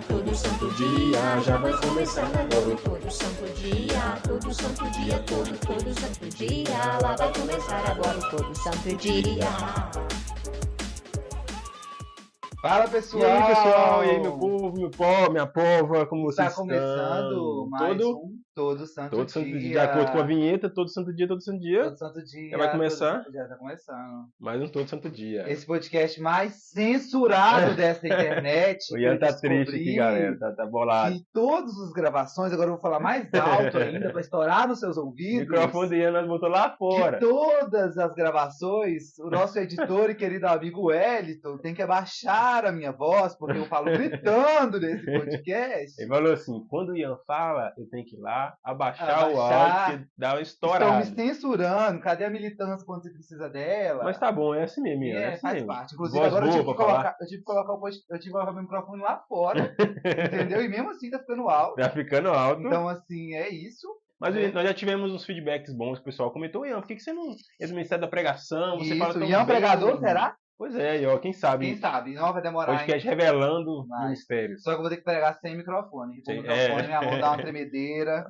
todo santo dia, já vai começar agora. Todo santo dia, todo santo dia, todo santo dia, lá vai começar agora o todo santo dia. Fala, pessoal! E aí, pessoal? E aí, meu povo, minha pova, como Está vocês começando estão? mais um Todo Santo Dia. De acordo com a vinheta, todo santo dia, todo santo dia. Todo Santo Dia. Já vai começar? Todo Santo Dia, tá começando. Mais um todo santo dia. Esse podcast mais censurado dessa internet. O Ian tá triste aqui, galera. Tá bolado. De todas as gravações, agora eu vou falar mais alto ainda, para estourar nos seus O ouvidos. microfone do Ian nós botou lá fora. De todas as gravações, o nosso editor e querido amigo Wellington tem que abaixar a minha voz, porque eu falo gritando nesse podcast. Ele falou assim, quando o Ian fala, eu tenho que ir lá, abaixar o áudio, porque dá uma estourada. Estão me censurando, cadê a militância quando você precisa dela? Mas tá bom, é assim mesmo, Ian. É assim faz mesmo. parte. Inclusive, Voz agora eu tive, boa que pra colocar, eu tive que colocar o microfone lá fora, entendeu? E mesmo assim tá ficando alto. Tá ficando alto. Então, assim, é isso. Mas nós já tivemos uns feedbacks bons, o pessoal comentou, Ian, por que você não entra no Ministério da Pregação? Você fala tão Ian bem. pregador, será? Pois é, e ó, quem sabe? Quem sabe? Não vai demorar. Podcast revelando ministérios. Só que eu vou ter que pregar sem microfone. Com o Sim, microfone, minha mão dá uma tremedeira.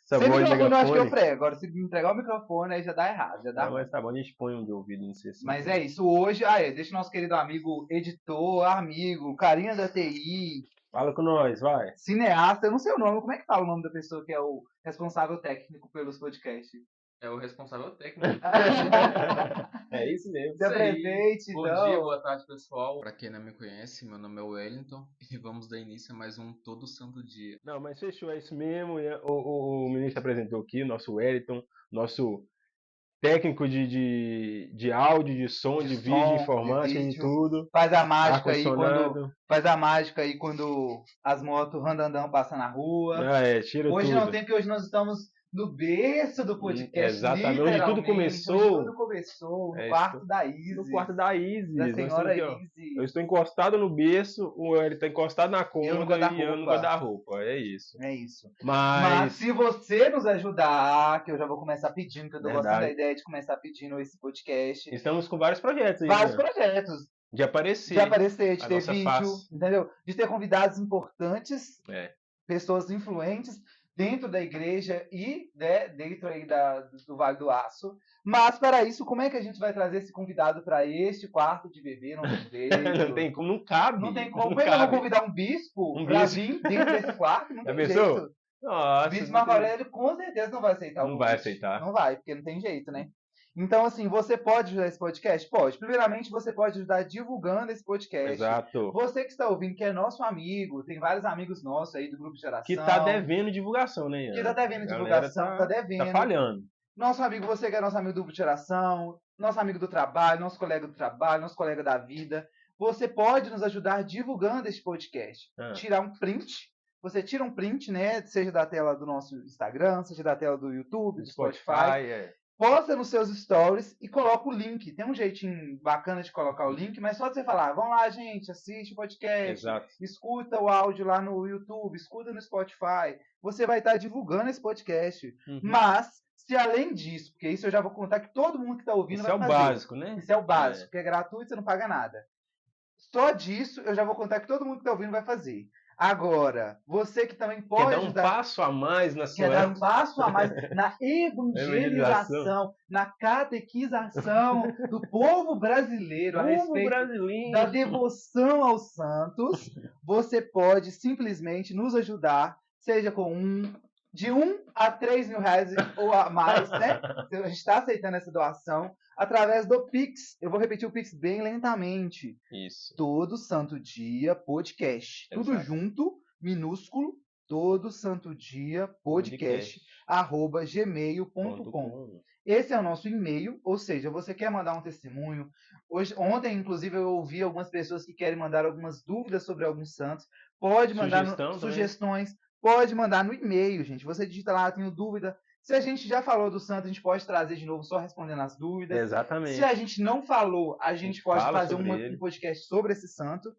Essa sem voz de microfone eu acho que eu megafone. prego. Agora, se me entregar o microfone, aí já dá errado. Já dá. Não, mas tá bom, a gente põe um de ouvido, não sei se. Mas é isso. Hoje, deixa o nosso querido amigo, editor, amigo, carinha da TI. Fala com nós, vai. Cineasta, eu não sei o nome. Como é que fala o nome da pessoa que é o responsável técnico pelos podcasts? É o responsável técnico. É isso mesmo. Se apresente, Bom então. dia, boa tarde, pessoal. Pra quem não me conhece, meu nome é Wellington e vamos dar início a mais um Todo Santo Dia. Não, mas fechou, é isso mesmo. O ministro apresentou aqui, nosso Wellington, nosso técnico de áudio, de som, de vídeo, de informática, de tudo. Faz a mágica aí quando as motos randandão passam na rua. Tira hoje tudo. Não tem, porque hoje nós estamos no berço do podcast. Exatamente, onde tudo começou. No quarto da Isis. No quarto da Isis. Da senhora Isis. Eu estou encostado no berço, ele está encostado na cômoda e eu no guarda-roupa. É isso. É isso. Mas se você nos ajudar, que eu já vou começar pedindo, que eu tô gostando da ideia de começar pedindo esse podcast. Estamos com vários projetos aí. Vários projetos. De aparecer, de ter vídeo, face. Entendeu? De ter convidados importantes, pessoas influentes dentro da igreja e dentro aí do Vale do Aço. Mas, para isso, como é que a gente vai trazer esse convidado para este quarto de bebê? Não tem como, não cabe. Não tem como. Como é que eu vou convidar um bispo para vir dentro desse quarto? Não tem jeito. Nossa, o bispo Marco Aurélio com certeza não vai aceitar. Não vai aceitar. Não vai, porque não tem jeito, né? Então, assim, você pode ajudar esse podcast? Pode. Primeiramente, você pode ajudar divulgando esse podcast. Exato. Você que está ouvindo, que é nosso amigo, tem vários amigos nossos aí do grupo de oração. Que está devendo divulgação, né, Ian? Que está devendo divulgação, está devendo. Está falhando. Nosso amigo, você que é nosso amigo do grupo de oração, nosso amigo do trabalho, nosso colega do trabalho, nosso colega da vida, você pode nos ajudar divulgando este podcast. Tirar um print. Você tira um print, né? Seja da tela do nosso Instagram, seja da tela do YouTube, do Spotify. Posta nos seus stories e coloca o link. Tem um jeitinho bacana de colocar o link, mas só de você falar, vamos lá, gente, assiste o podcast, escuta o áudio lá no YouTube, escuta no Spotify. Você vai estar divulgando esse podcast. Mas, se além disso, porque isso eu já vou contar que todo mundo que está ouvindo vai fazer. Isso é o básico, né? Isso é o básico, porque é gratuito, você não paga nada. Só disso eu já vou contar que todo mundo que está ouvindo vai fazer. Agora, você que também pode dar um passo a mais na sua... Quer dar um passo a mais na evangelização, na catequização do povo brasileiro a respeito da devoção aos santos, você pode simplesmente nos ajudar, seja com de 1 a 3 mil reais ou a mais, né? A gente está aceitando essa doação através do Pix. Eu vou repetir o Pix bem lentamente. Isso. Todo Santo Dia Podcast. Exato. Tudo junto, minúsculo. Todo Santo Dia Podcast @gmail.com. Esse é o nosso e-mail, ou seja, você quer mandar um testemunho. Ontem, inclusive, eu ouvi algumas pessoas que querem mandar algumas dúvidas sobre alguns santos. Pode mandar sugestões. Pode mandar no e-mail, gente. Você digita lá, tenho dúvida. Se a gente já falou do santo, a gente pode trazer de novo só respondendo as dúvidas. Exatamente. Se a gente não falou, a gente pode fazer um podcast sobre esse santo.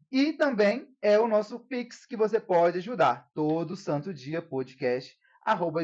E também é o nosso Pix que você pode ajudar. Todo Santo Dia Podcast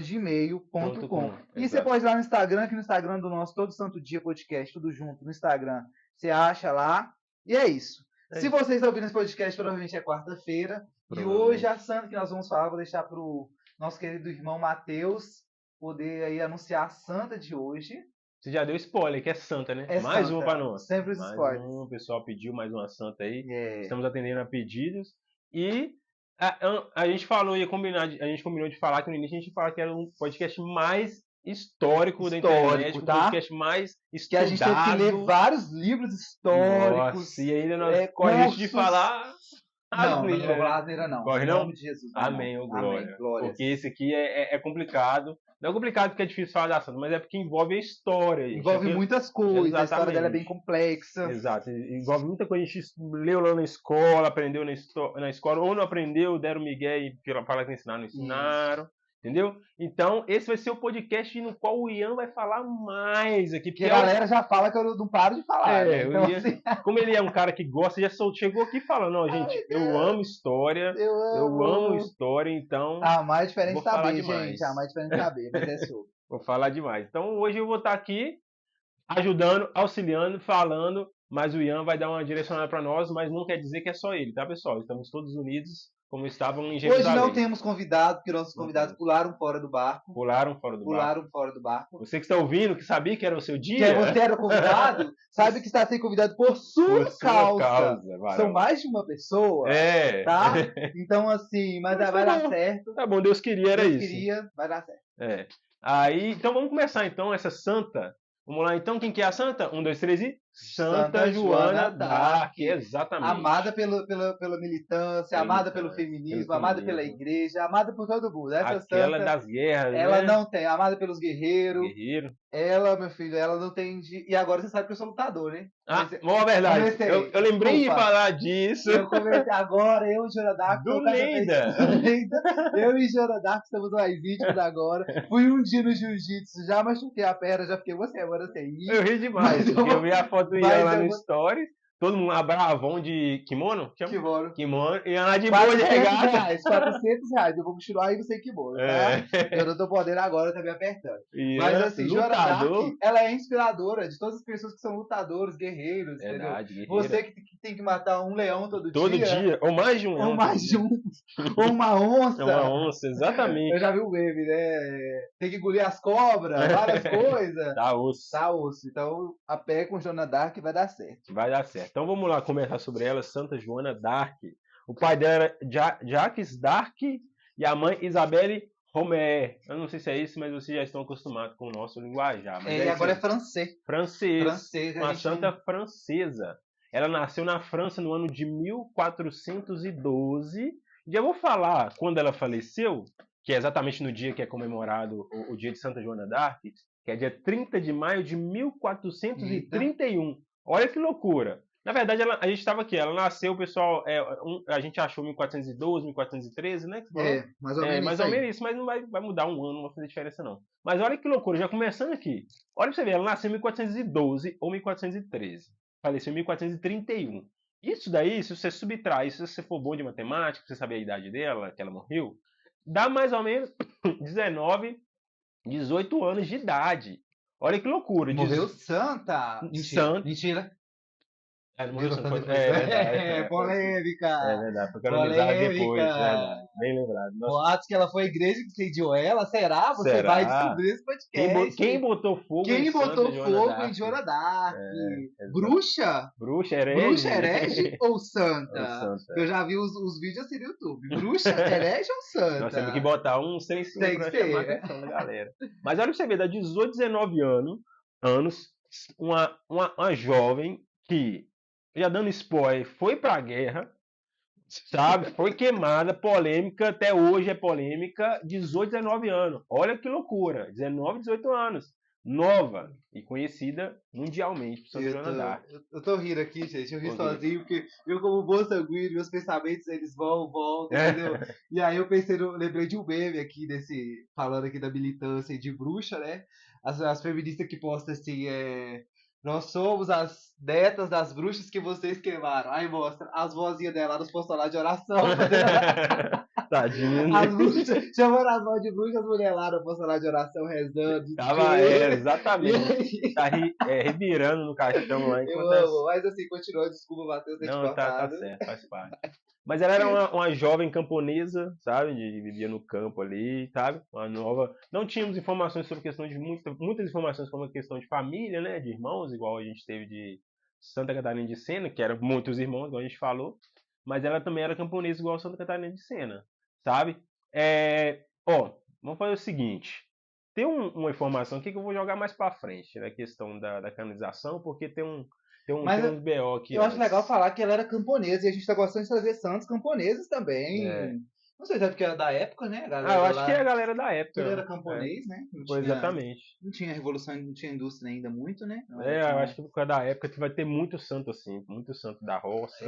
@gmail.com. E você pode ir lá no Instagram, que no Instagram do nosso Todo Santo Dia Podcast, tudo junto no Instagram. Você acha lá. E é isso. Se vocês estão ouvindo esse podcast, provavelmente é quarta-feira. E hoje a santa que nós vamos falar, vou deixar pro nosso querido irmão Matheus poder aí anunciar a santa de hoje. Você já deu spoiler, que é santa, né? É mais santa. uma pra nós. Sempre os mais spoilers. O pessoal pediu mais uma santa aí. É. Estamos atendendo a pedidos. E a gente falou, a gente combinou de falar que no início a gente falou que era um podcast mais histórico da internet, um podcast mais estudado. Que a gente teve que ler vários livros históricos. Nossa, e ainda nós corremos de falar... Não, não vou falar asneira não. Corre Em não? nome de Jesus. Amém, ô glória. Amém, glória. Porque esse aqui é complicado. Não é complicado porque é difícil falar da santa, mas é porque envolve a história. Envolve muitas coisas, Exatamente. A história dela é bem complexa. Exato, envolve muita coisa. A gente leu lá na escola, aprendeu na escola, ou não aprendeu, deram migué e falar que ensinaram, não ensinaram. Entendeu? Então, esse vai ser o podcast no qual o Ian vai falar mais aqui. Porque a galera já fala que eu não paro de falar. Né? Então, Ian, assim... Como ele é um cara que gosta, já chegou aqui falando, ó, gente, eu amo história, eu amo história, então... Ah, mais diferente saber, demais. gente. Ah, mais diferente saber, mas é sobre. Vou falar demais. Então, hoje eu vou estar aqui ajudando, auxiliando, falando, mas o Ian vai dar uma direcionada para nós, mas não quer dizer que é só ele, tá, pessoal? Estamos todos unidos, como estavam em Jerusalém. Hoje não temos convidado, porque nossos convidados pularam fora do barco. Pularam fora do barco. Você que está ouvindo, que sabia que era o seu dia. Que você era convidado, sabe que está sendo convidado por sua causa. São mais de uma pessoa. Tá? Então, assim, mas vai dar certo. Tá bom, Deus queria, era isso. Deus queria, vai dar certo. Aí, então vamos começar então essa santa. Vamos lá, então, quem que é a santa? 1, 2, 3 e... Santa Joana d'Arc, exatamente. Amada pela militância, amada pelo feminismo, amada pela igreja, amada por todo mundo. Essa aquela santa, das guerras, ela né? não tem, amada pelos guerreiros. Ela, meu filho, ela não tem... E agora você sabe que eu sou lutador, né? Boa verdade. Eu lembrei de falar disso. Eu comecei agora, eu e Joana d'Arc. Do Neida. Eu e Joana d'Arc estamos mais íntimos agora. Fui um dia no jiu-jitsu, já machuquei a perna, já fiquei uma semana sem ir. Eu ri demais, porque eu vi a foto do Ian lá no Stories. Todo mundo lá bravão de kimono? Kimono. E lá de boa de regata. R$400. Eu vou continuar aí sem kimono, tá? Eu não tô podendo agora, tá me apertando. Mas assim, Joana d'Arc, ela é inspiradora de todas as pessoas que são lutadores, guerreiros, entendeu? Você que tem que matar um leão todo dia. Todo dia, ou mais de um leão. Ou mais de um. Ou uma onça. Uma onça, exatamente. Eu já vi o meme, né? Tem que engolir as cobras, várias coisas. Tá osso. Tá osso. Então, a pé com Joana d'Arc vai dar certo. Vai dar certo. Então vamos lá comentar sobre ela, Santa Joana d'Arc. O pai dela era Jacques d'Arc e a mãe Isabelle Romer. Eu não sei se é isso, mas vocês já estão acostumados com o nosso linguajar. Mas agora é francês. Francês. Uma santa francesa. Ela nasceu na França no ano de 1412. Já vou falar quando ela faleceu, que é exatamente no dia que é comemorado o dia de Santa Joana d'Arc, que é dia 30 de maio de 1431. Olha que loucura. Na verdade, a gente estava aqui, ela nasceu, pessoal, a gente achou 1412, 1413, né? Mais ou menos mais ou menos isso, mas não vai mudar um ano, não vai fazer diferença não. Mas olha que loucura, já começando aqui. Olha pra você ver, ela nasceu em 1412 ou 1413, faleceu em 1431. Isso daí, se você subtrai, se você for bom de matemática, você saber a idade dela, que ela morreu, dá mais ou menos 19, 18 anos de idade. Olha que loucura. Morreu santa. Mentira. Polêmica. É verdade, foi canonizada depois, verdade. Bem lembrado. Boatos que ela foi a igreja que incendiou ela, será? Você vai descobrir esse podcast. Quem botou fogo em Joana d'Arc? Bruxa? Bruxa herege ou santa? Eu já vi os vídeos assim no YouTube. Bruxa, herege ou santa? Nós temos que botar um sem pra chamar a atenção da galera. Mas olha pra você ver, dá 18, 19 anos, uma jovem que, já dando spoiler, foi pra guerra, sabe? Foi queimada, polêmica, até hoje é polêmica, 18, 19 anos. Olha que loucura, 19, 18 anos. Nova e conhecida mundialmente por Santa Joana d'Arc. Eu tô rindo aqui, gente, eu ri sozinho, porque eu como bom sanguíneo, meus pensamentos, eles voltam, entendeu? E aí eu lembrei de um meme aqui, falando aqui da militância de bruxa, né? As feministas que postam assim, nós somos as netas das bruxas que vocês queimaram. Aí mostra as vozinhas dela nos postulados de oração. Tadinho. As bruxas, chamando as mãos de bruxas, as mulheres lá no posto lá de oração, rezando. Tava, exatamente. Tá revirando no caixão lá. Eu amo, mas assim, continua, desculpa, Matheus, ter te Não, tá cortado. certo, faz parte. Mas ela era uma jovem camponesa, sabe? Vivia no campo ali, sabe? Uma nova. Não tínhamos informações sobre questão de muitas informações sobre a questão de família, né? De irmãos, igual a gente teve de Santa Catarina de Sena, que eram muitos irmãos, igual a gente falou. Mas ela também era camponesa igual a Santa Catarina de Sena, sabe? Vamos fazer o seguinte. Tem uma informação aqui que eu vou jogar mais pra frente, na questão da canonização, porque tem uns BO aqui. Eu acho legal falar que ela era camponesa e a gente tá gostando de trazer santos camponeses também. Não sei se é porque era da época, né? Eu acho que é a galera da época. Ele era camponês, né? Exatamente. Não tinha revolução, não tinha indústria ainda muito, né? Eu acho que por causa da época vai ter muito santo assim, muito santo da roça.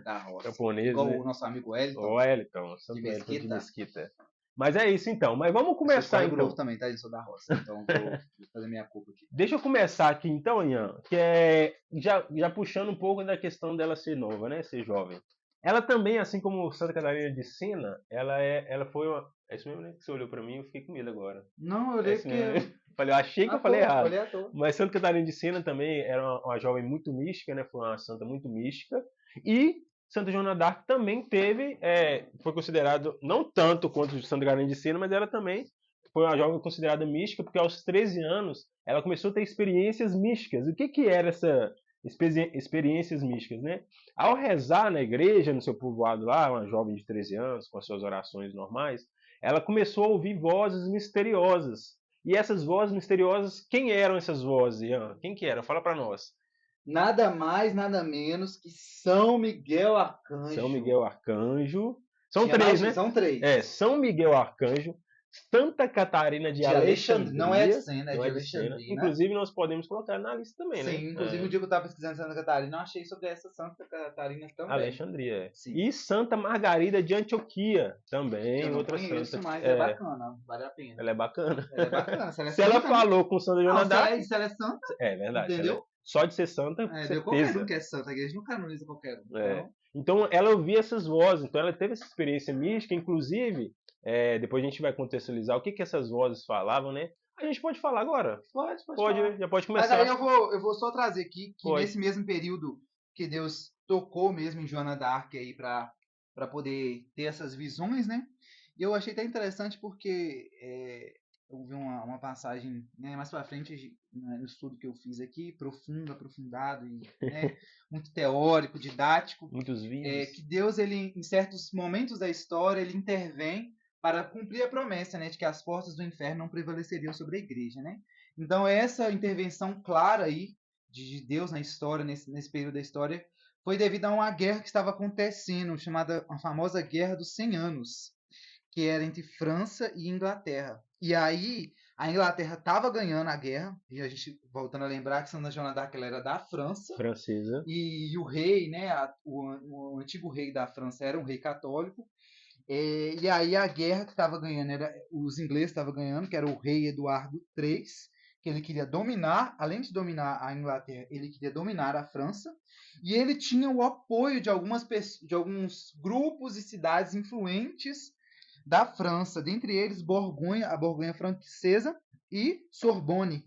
Da roça. Camponês, igual né? o nosso amigo Wellington. O Wellington, Santo de Wellington de Mesquita. Mesquita. Mas é isso então. Mas vamos começar então. Eu também, tá? Eu sou da roça, então vou fazer minha culpa aqui. Deixa eu começar aqui então, Ian, que é já puxando um pouco da questão dela ser nova, né? Ser jovem. Ela também, assim como Santa Catarina de Sena, ela foi uma... É isso mesmo, né? Que você olhou pra mim, eu fiquei com medo agora. Não, eu olhei porque... Eu achei que eu falei errado. Toa. Mas Santa Catarina de Sena também era uma jovem muito mística, né? Foi uma santa muito mística. E Santa Joana d'Arc também foi considerado, não tanto quanto Santa Catarina de Sena, mas ela também foi uma jovem considerada mística, porque aos 13 anos ela começou a ter experiências místicas. O que era essa experiências místicas, né? Ao rezar na igreja, no seu povoado lá, uma jovem de 13 anos, com as suas orações normais, ela começou a ouvir vozes misteriosas. E essas vozes misteriosas, quem eram essas vozes, Ian? Quem que era? Fala para nós. Nada mais, nada menos que São Miguel Arcanjo. São Miguel Arcanjo. São três, né? São três. São Miguel Arcanjo, Santa Catarina de Alexandria. Não é de Sena, é de Alexandria. Inclusive, nós podemos colocar na lista também, né? Sim, inclusive o dia que eu estava pesquisando Santa Catarina, eu achei sobre essa Santa Catarina também. Alexandria. Sim. E Santa Margarida de Antioquia também. Eu não outra conheço, santa. Mas é bacana, vale a pena. Ela é bacana. Ela é bacana. Se ela falou com Santa Joana d'Arc... Se ela é santa, é verdade. entendeu? Só de ser santa, com certeza. Qualquer um que é santa, a igreja não canoniza qualquer um. Então, ela ouvia essas vozes. Então, ela teve essa experiência mística, inclusive... depois a gente vai contextualizar o que essas vozes falavam, né? A gente pode falar agora? Pode falar. Já pode começar. Mas aí eu vou só trazer aqui que nesse mesmo período que Deus tocou mesmo em Joana d'Arc aí para poder ter essas visões, né? E eu achei até interessante porque eu vi uma passagem, né, mais para frente no estudo que eu fiz aqui, aprofundado e né, muito teórico, didático. Muitos vídeos. Que Deus, ele, em certos momentos da história, ele intervém para cumprir a promessa, né, de que as portas do inferno não prevaleceriam sobre a igreja, né? Então essa intervenção clara aí de Deus na história, nesse período da história, foi devido a uma guerra que estava acontecendo, chamada a famosa Guerra dos 100 Anos, que era entre França e Inglaterra. E aí a Inglaterra estava ganhando a guerra, e a gente voltando a lembrar que Santa Joana d'Arc era da França. Francesa. E o rei, né, o antigo rei da França era um rei católico. E aí a guerra que estava ganhando, os ingleses estavam ganhando, que era o rei Eduardo III, que ele queria dominar, além de dominar a Inglaterra, ele queria dominar a França, e ele tinha o apoio de alguns grupos e cidades influentes da França, dentre eles a Borgonha francesa e Sorbonne.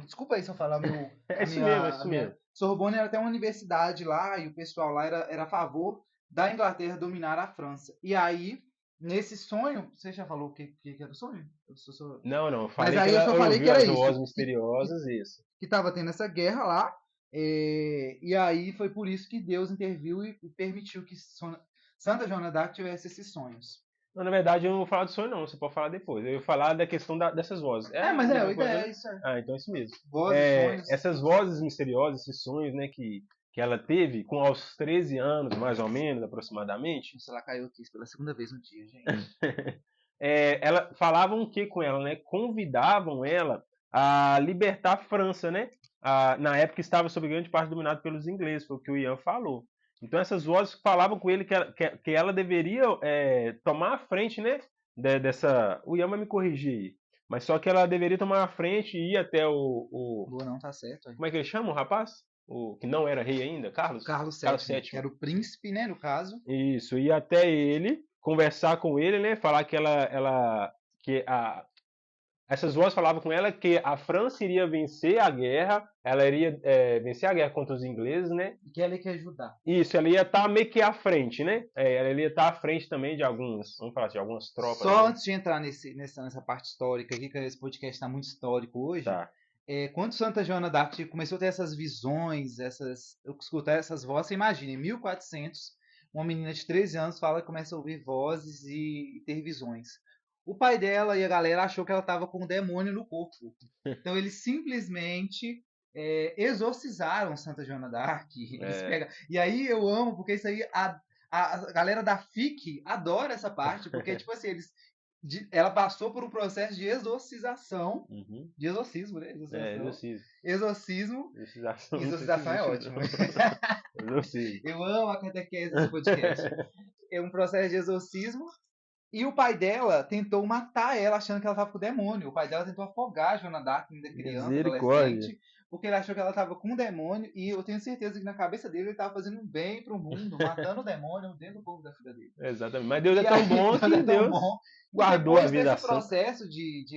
Desculpa aí se eu falar meu... Isso mesmo. Sorbonne era até uma universidade lá, e o pessoal lá era a favor da Inglaterra dominar a França. E aí, nesse sonho... Você já falou o que era o sonho? Não. Eu falei que era isso. Vozes misteriosas, isso. Que estava tendo essa guerra lá. E aí foi por isso que Deus interviu e permitiu que Santa Joana d'Arc tivesse esses sonhos. Não, na verdade, eu não vou falar do sonho, não. Você pode falar depois. Eu ia falar da questão dessas vozes. Mas a ideia é isso. Então é isso mesmo. Sonhos. Essas vozes misteriosas, esses sonhos, né, que ela teve aos 13 anos, mais ou menos, aproximadamente. Ela caiu aqui pela segunda vez no dia, gente. Ela falavam o que com ela, né? Convidavam ela a libertar a França, né? Na época estava sob grande parte dominado pelos ingleses, foi o que o Ian falou. Então essas vozes falavam com ele que ela deveria tomar a frente, né? O Ian vai me corrigir, mas só que ela deveria tomar a frente e ir até Não, tá certo. Como é que ele chama o rapaz? O que não era rei ainda? Carlos VII, VII. que era o príncipe, né, no caso. Isso, ir até ele conversar com ele, né? Falar que essas vozes falavam com ela que a França iria vencer a guerra, ela iria vencer a guerra contra os ingleses, né? E que ela quer ajudar. Isso, ela ia estar meio que à frente, né? Ela ia estar à frente também de algumas tropas. Só né? antes de entrar nessa parte histórica aqui, que esse podcast está muito histórico hoje, Tá. Quando Santa Joana d'Arc começou a ter essas visões, escutar essas vozes, você imagina, em 1400, uma menina de 13 anos começa a ouvir vozes e ter visões. O pai dela e a galera achou que ela estava com um demônio no corpo. Então eles simplesmente exorcizaram Santa Joana d'Arc. E aí eu amo, porque isso aí a galera da FIC adora essa parte, porque tipo assim, ela passou por um processo de exorcização. De exorcismo, né? Exorcismo. Exorcização é ótimo. Eu amo a catequese desse podcast. É um processo de exorcismo. E o pai dela tentou matar ela, achando que ela estava com o demônio. O pai dela tentou afogar a Joana d'Arc, ainda criança, adolescente, porque ele achou que ela estava com um demônio. E eu tenho certeza que na cabeça dele ele estava fazendo um bem pro mundo, matando o demônio dentro do corpo da filha dele. Exatamente. Mas Deus é tão bom que Deus guardou a vida assim. Depois desse processo de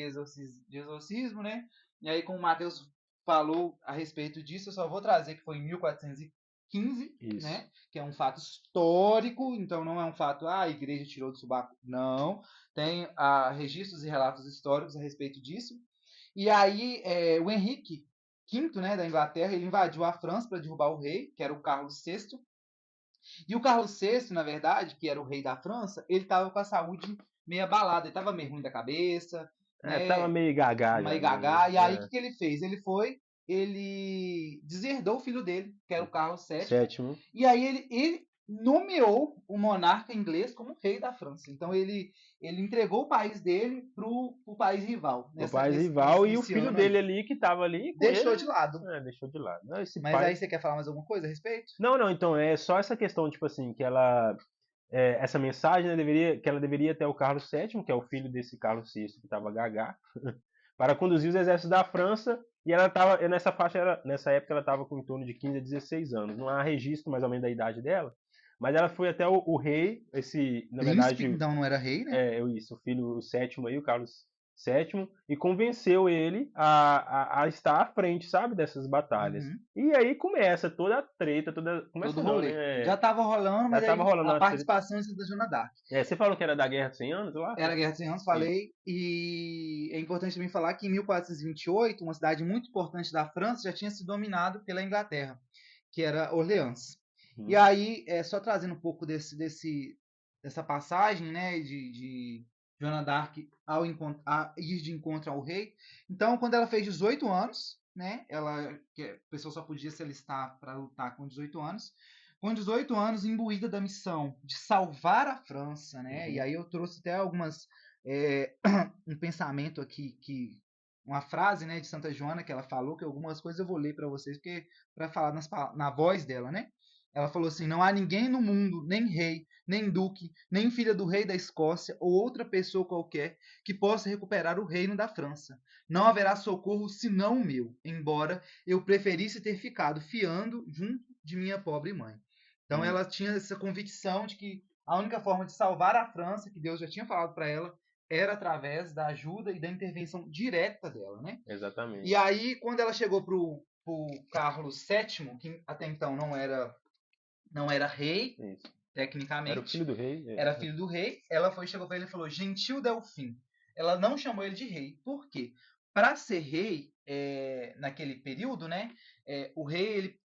exorcismo, né? E aí, como o Matheus falou a respeito disso, eu só vou trazer que foi em 1415, né? Que é um fato histórico, então não é um fato, a igreja tirou do subaco. Não, tem registros e relatos históricos a respeito disso. E aí o Henrique V, né, da Inglaterra, ele invadiu a França para derrubar o rei, que era o Carlos VI. E o Carlos VI, na verdade, que era o rei da França, ele estava com a saúde meio abalada, ele estava meio ruim da cabeça. Tava meio gagá. E aí o que ele fez? Ele deserdou o filho dele, que era o Carlos VII. E aí ele nomeou o monarca inglês como rei da França. Então ele entregou o país dele pro país rival. O país rival e o filho dele ali, que estava ali, deixou de lado. Deixou de lado. Mas aí você quer falar mais alguma coisa a respeito? Não, então é só essa questão, tipo assim, que ela... essa mensagem, né, que ela deveria ter o Carlos VII, que é o filho desse Carlos VI que estava gagá, para conduzir os exércitos da França, e ela estava nessa época ela estava com em torno de 15 a 16 anos. Não há registro mais ou menos da idade dela, mas ela foi até o rei, na verdade... então não era rei, né? O filho sétimo aí, o Carlos VII, e convenceu ele a estar à frente, sabe, dessas batalhas. E aí começa toda a treta, todo rolê. Já estava rolando, mas a participação de Santa Joana d'Arc. Você falou que era da Guerra de 100 Anos lá? Era a Guerra de 100 Anos, falei. E é importante também falar que em 1428, uma cidade muito importante da França já tinha sido dominada pela Inglaterra, que era Orleans. E aí, só trazendo um pouco dessa passagem, né, de Joana d'Arc a ir de encontro ao rei. Então, quando ela fez 18 anos, né, que a pessoa só podia se alistar para lutar com 18 anos. Com 18 anos, imbuída da missão de salvar a França, né? E aí eu trouxe até um pensamento aqui, uma frase, né, de Santa Joana que ela falou, que algumas coisas eu vou ler para vocês, para falar na voz dela, né? Ela falou assim: não há ninguém no mundo, nem rei, nem duque, nem filha do rei da Escócia ou outra pessoa qualquer que possa recuperar o reino da França. Não haverá socorro senão o meu, embora eu preferisse ter ficado fiando junto de minha pobre mãe. Então ela tinha essa convicção de que a única forma de salvar a França, que Deus já tinha falado para ela, era através da ajuda e da intervenção direta dela, né? Exatamente. E aí, quando ela chegou pro Carlos VII, que até então não era rei, tecnicamente. Era o filho do rei. Era filho do rei. Ela chegou para ele e falou: Gentil Delfim. Ela não chamou ele de rei. Por quê? Para ser rei, naquele período, né, o rei,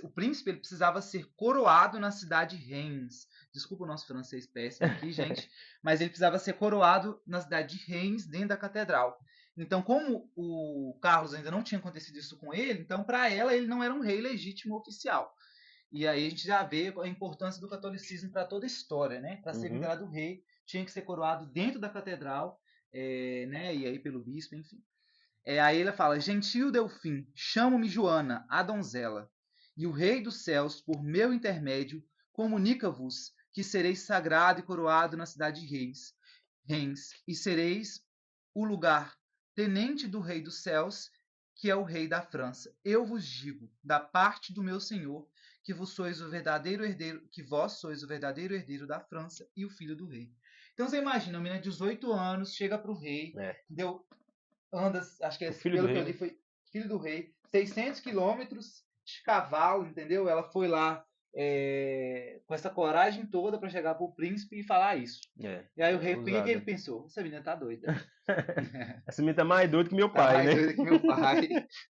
o príncipe, ele precisava ser coroado na cidade de Reims. Desculpa o nosso francês péssimo aqui, gente. Mas ele precisava ser coroado na cidade de Reims, dentro da catedral. Então, como o Carlos ainda não tinha acontecido isso com ele, então para ela ele não era um rei legítimo oficial. E aí a gente já vê a importância do catolicismo para toda a história, né? Para ser considerado rei, tinha que ser coroado dentro da catedral, né? E aí pelo bispo, enfim. Aí ela fala: Gentil Delfim, chamo-me Joana, a donzela, e o rei dos céus, por meu intermédio, comunica-vos que sereis sagrado e coroado na cidade de Reims, e sereis o lugar tenente do rei dos céus, que é o rei da França. Eu vos digo, da parte do meu senhor, que vós sois o verdadeiro herdeiro da França e o filho do rei. Então você imagina, uma menina de 18 anos chega pro rei, deu anda, acho que pelo que eu li foi filho do rei, 600 quilômetros de cavalo, entendeu? Ela foi lá com essa coragem toda para chegar pro príncipe e falar isso. E aí o rei, por que ele pensou? Essa menina tá doida. Essa menina tá mais doida que meu pai, né? Mais doida que meu pai.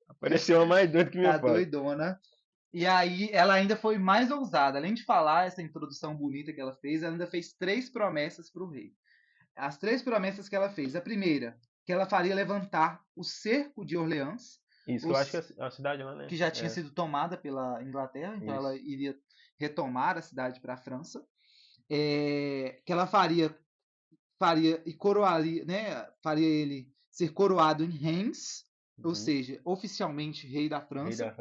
Apareceu uma mais doida que meu pai. Tá doidona. E aí ela ainda foi mais ousada. Além de falar essa introdução bonita que ela fez, ela ainda fez 3 promessas pro rei. As 3 promessas que ela fez. A primeira, que ela faria levantar o cerco de Orleans. Isso, eu acho que é a cidade lá, né? Que já tinha sido tomada pela Inglaterra, então ela iria retomar a cidade para a França. Que ela faria e coroaria, né? Faria ele ser coroado em Reims, ou seja, oficialmente rei da França.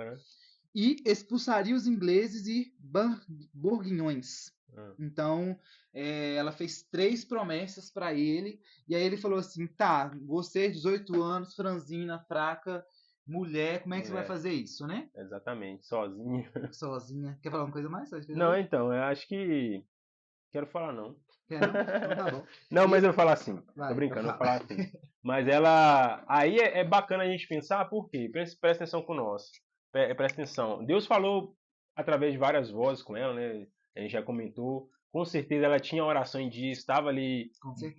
E expulsaria os ingleses e borguinhões. Então, ela fez 3 promessas para ele, e aí ele falou assim, tá, você, 18 anos, franzina, fraca, mulher, como é que você vai fazer isso, né? Exatamente, sozinha. Sozinha. Quer falar uma coisa mais? Não, então, eu acho que... Quero falar não. Quer não? Então tá bom. Não, mas eu vou falar assim. Vai, tô brincando, eu vou falar assim. Mas ela... Aí é bacana a gente pensar, por quê? Presta atenção com nós. Presta atenção. Deus falou através de várias vozes com ela, né? A gente já comentou. Com certeza ela tinha oração em dia, estava ali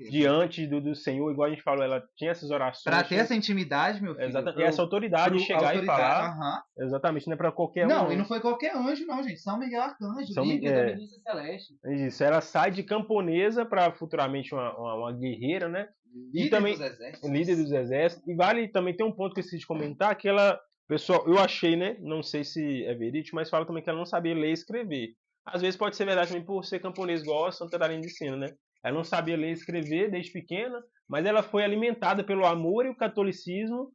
diante do Senhor, igual a gente falou, ela tinha essas orações. Para ter essa intimidade, meu filho. Exatamente. E essa autoridade de chegar e falar. Exatamente, não é para qualquer um. Não, e não foi qualquer anjo, não, gente. São Miguel Arcanjo, líder da milícia celeste. Isso, ela sai de camponesa para futuramente uma guerreira, né? Líder dos exércitos. E vale também, tem um ponto que eu esqueci de comentar, que ela, pessoal, eu achei, né? Não sei se é verídico, mas fala também que ela não sabia ler e escrever. Às vezes pode ser verdade também por ser camponês, igual a Santa Catarina de ensina, né? Ela não sabia ler e escrever desde pequena, mas ela foi alimentada pelo amor e o catolicismo,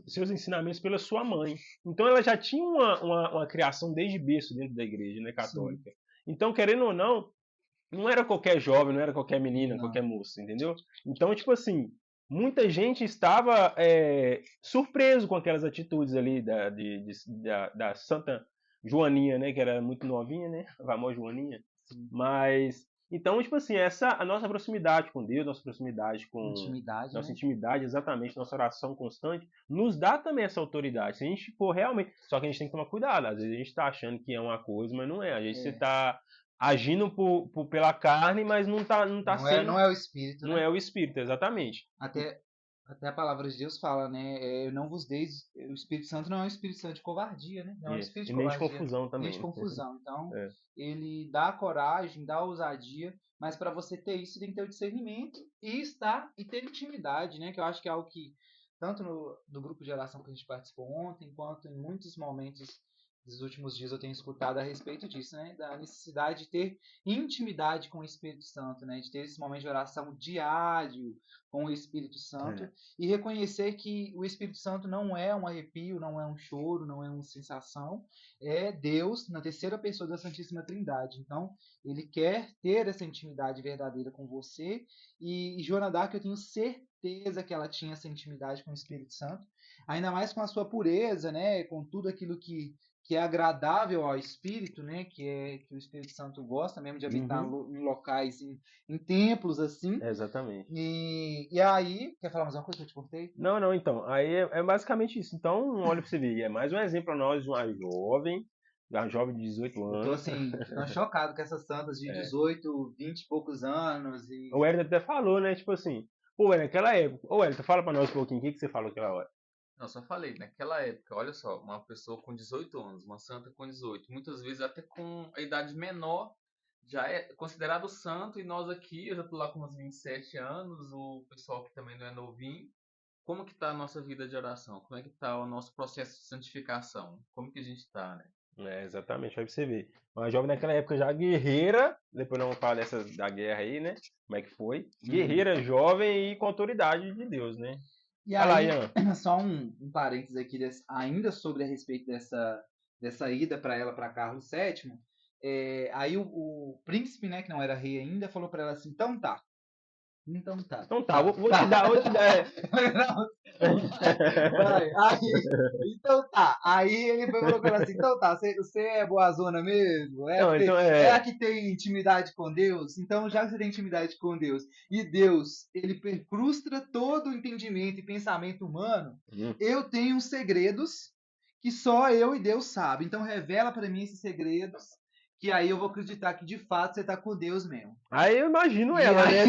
seus ensinamentos pela sua mãe. Então ela já tinha uma criação desde berço dentro da igreja, né, católica. Sim. Então, querendo ou não era qualquer jovem, não era qualquer menina, qualquer moça, entendeu? Então, tipo assim, muita gente estava surpreso com aquelas atitudes ali da Santa Joaninha, né, que era muito novinha, né, a famosa Joaninha. Sim. Mas, então, tipo assim, a nossa proximidade com Deus, nossa proximidade com... Nossa intimidade, exatamente, nossa oração constante, nos dá também essa autoridade. Se a gente for realmente... Só que a gente tem que tomar cuidado, às vezes a gente tá achando que é uma coisa, mas não é. Às vezes você tá agindo pela carne, mas não tá sendo... Não é o Espírito, Não, né? É o Espírito, exatamente. Até a palavra de Deus fala, né? Eu não vos dei... O Espírito Santo não é um Espírito Santo de covardia, né? Não é um Espírito de covardia. Nem de confusão também. Nem de confusão. Então, ele dá coragem, dá ousadia, mas para você ter isso, tem que ter o discernimento e ter intimidade, né? Que eu acho que é algo que, tanto no grupo de oração que a gente participou ontem, quanto em muitos momentos dos últimos dias eu tenho escutado a respeito disso, né? Da necessidade de ter intimidade com o Espírito Santo, né? De ter esse momento de oração diário com o Espírito Santo e reconhecer que o Espírito Santo não é um arrepio, não é um choro, não é uma sensação, é Deus na terceira pessoa da Santíssima Trindade. Então, ele quer ter essa intimidade verdadeira com você e Joana d'Arc, eu tenho certeza que ela tinha essa intimidade com o Espírito Santo, ainda mais com a sua pureza, né? Com tudo aquilo que é agradável ao Espírito, né? Que o Espírito Santo gosta mesmo de habitar em locais, em templos, assim. Exatamente. E aí, quer falar mais uma coisa que eu te cortei? Não, então, aí é basicamente isso. Então, olha pra você ver, é mais um exemplo para nós de uma jovem de 18 anos. Eu tô assim, ficando chocado com essas santas de 18, 20 e poucos anos. E... O Hélio até falou, né, tipo assim, pô, naquela época, Hélio, fala pra nós um pouquinho, o que você falou aquela hora? Não, só falei, naquela época, olha só, uma pessoa com 18 anos, uma santa com 18, muitas vezes até com a idade menor, já é considerado santo, e nós aqui, eu já tô lá com uns 27 anos, o pessoal que também não é novinho, como que tá a nossa vida de oração? Como é que tá o nosso processo de santificação? Como que a gente tá, né? Exatamente, vai você ver. Uma jovem naquela época já guerreira, depois não vamos falar da guerra aí, né, como é que foi, guerreira, jovem e com autoridade de Deus, né. E aí, só um parênteses aqui, ainda sobre a respeito dessa ida para ela para Carlos VII, aí o príncipe, né, que não era rei ainda, falou para ela assim, então tá, Então tá. Então tá, vou te dar. Vai, então tá. Aí ele foi colocando assim, então tá, você é boazona mesmo? É a que tem intimidade com Deus? Então, já que você tem intimidade com Deus, e Deus, ele frustra todo o entendimento e pensamento humano, eu tenho segredos que só eu e Deus sabem. Então, revela para mim esses segredos, que aí eu vou acreditar que de fato você tá com Deus mesmo. Aí eu imagino ela, né?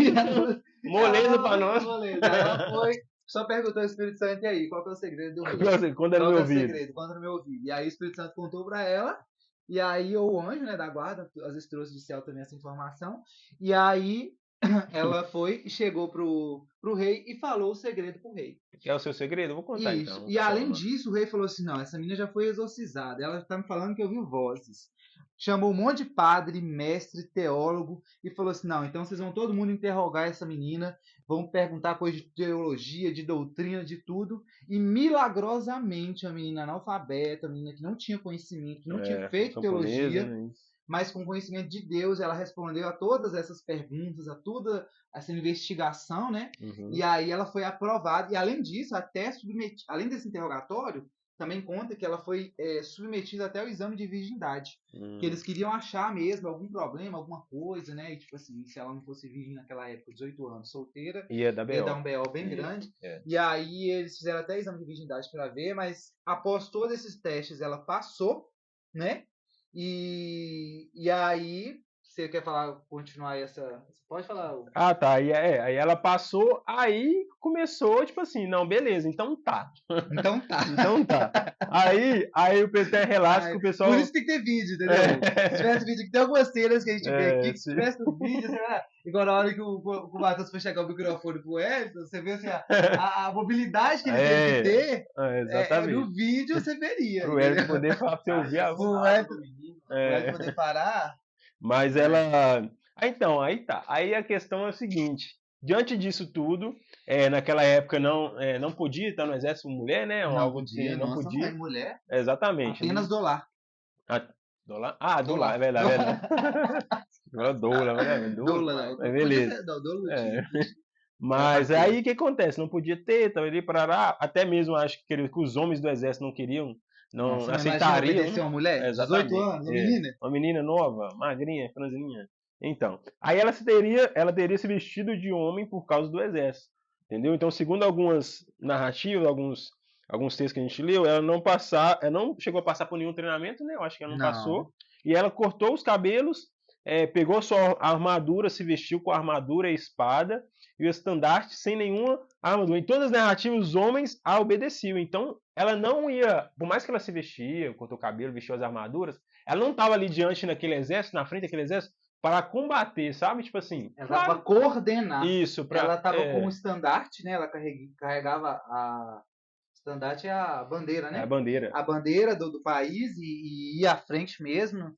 Moleza pra nós. Moleza. Ela foi, só perguntou ao Espírito Santo, e aí, qual que é o segredo do rei? Quando é no meu ouvido? Quando é no meu ouvido. E aí o Espírito Santo contou pra ela, e aí o anjo, né, da guarda, às vezes trouxe do céu também essa informação, e aí ela foi e chegou pro rei e falou o segredo pro rei. Que é o seu segredo? Eu vou contar Isso. então. E além disso, o rei falou assim, não, essa menina já foi exorcizada, ela tá me falando que ouviu vozes. Chamou um monte de padre, mestre, teólogo e falou assim, não, então vocês vão todo mundo interrogar essa menina, vão perguntar coisa de teologia, de doutrina, de tudo, e milagrosamente a menina analfabeta, a menina que não tinha conhecimento, que não tinha feito teologia, né? Mas com conhecimento de Deus, ela respondeu a todas essas perguntas, a toda essa investigação, né? E aí ela foi aprovada, e além disso, além desse interrogatório, também conta que ela foi submetida até ao exame de virgindade. Que eles queriam achar mesmo algum problema, alguma coisa, né? E tipo assim, se ela não fosse virgem naquela época, 18 anos, solteira, ia dar um BO bem grande. E aí eles fizeram até exame de virgindade para ver, mas após todos esses testes ela passou, né? E aí, você quer continuar essa... Pode falar. Ah, tá. Aí ela passou, aí começou, tipo assim, não, beleza, então tá. Então tá. Aí o PT relata que o pessoal... Por isso tem que ter vídeo, entendeu? Se tivesse vídeo, que tem algumas cenas que a gente vê aqui, que se tivesse no vídeo, sei lá, igual na hora que o Matheus foi chegar o microfone pro Edson, você vê assim, a mobilidade que ele tem que ter, exatamente. No vídeo você veria. Pro Edson poder falar pra você ouvir a voz. O Edson poder parar. Mas ela... Então, aí tá. Aí a questão é o seguinte, diante disso tudo, naquela época não podia estar no exército mulher, né? Não algo podia, assim, não podia. Mulher. Exatamente. Apenas dolar. Dolar? Ah, dolar, é verdade. Dolar. Beleza. Mas aí o que acontece? Não podia ter, até mesmo acho que os homens do exército não queriam, não aceitariam. Uma mulher, exatamente. 18 anos, uma menina. Uma menina nova, magrinha, franzininha. Então, aí ela teria se vestido de homem por causa do exército, entendeu? Então, segundo algumas narrativas, alguns textos que a gente leu, ela não chegou a passar por nenhum treinamento, né? Eu acho que ela não passou. E ela cortou os cabelos, pegou só a armadura, se vestiu com a armadura e a espada e o estandarte sem nenhuma armadura. Em todas as narrativas, os homens a obedeciam. Então, ela não ia, por mais que ela se vestia, cortou o cabelo, vestiu as armaduras, ela não estava ali diante daquele exército, na frente daquele exército, para combater, sabe? Tipo assim... Ela estava coordenar. Isso. Ela estava com o estandarte, né? Ela carregava a... Estandarte é a bandeira, né? A bandeira do país e ia à frente mesmo.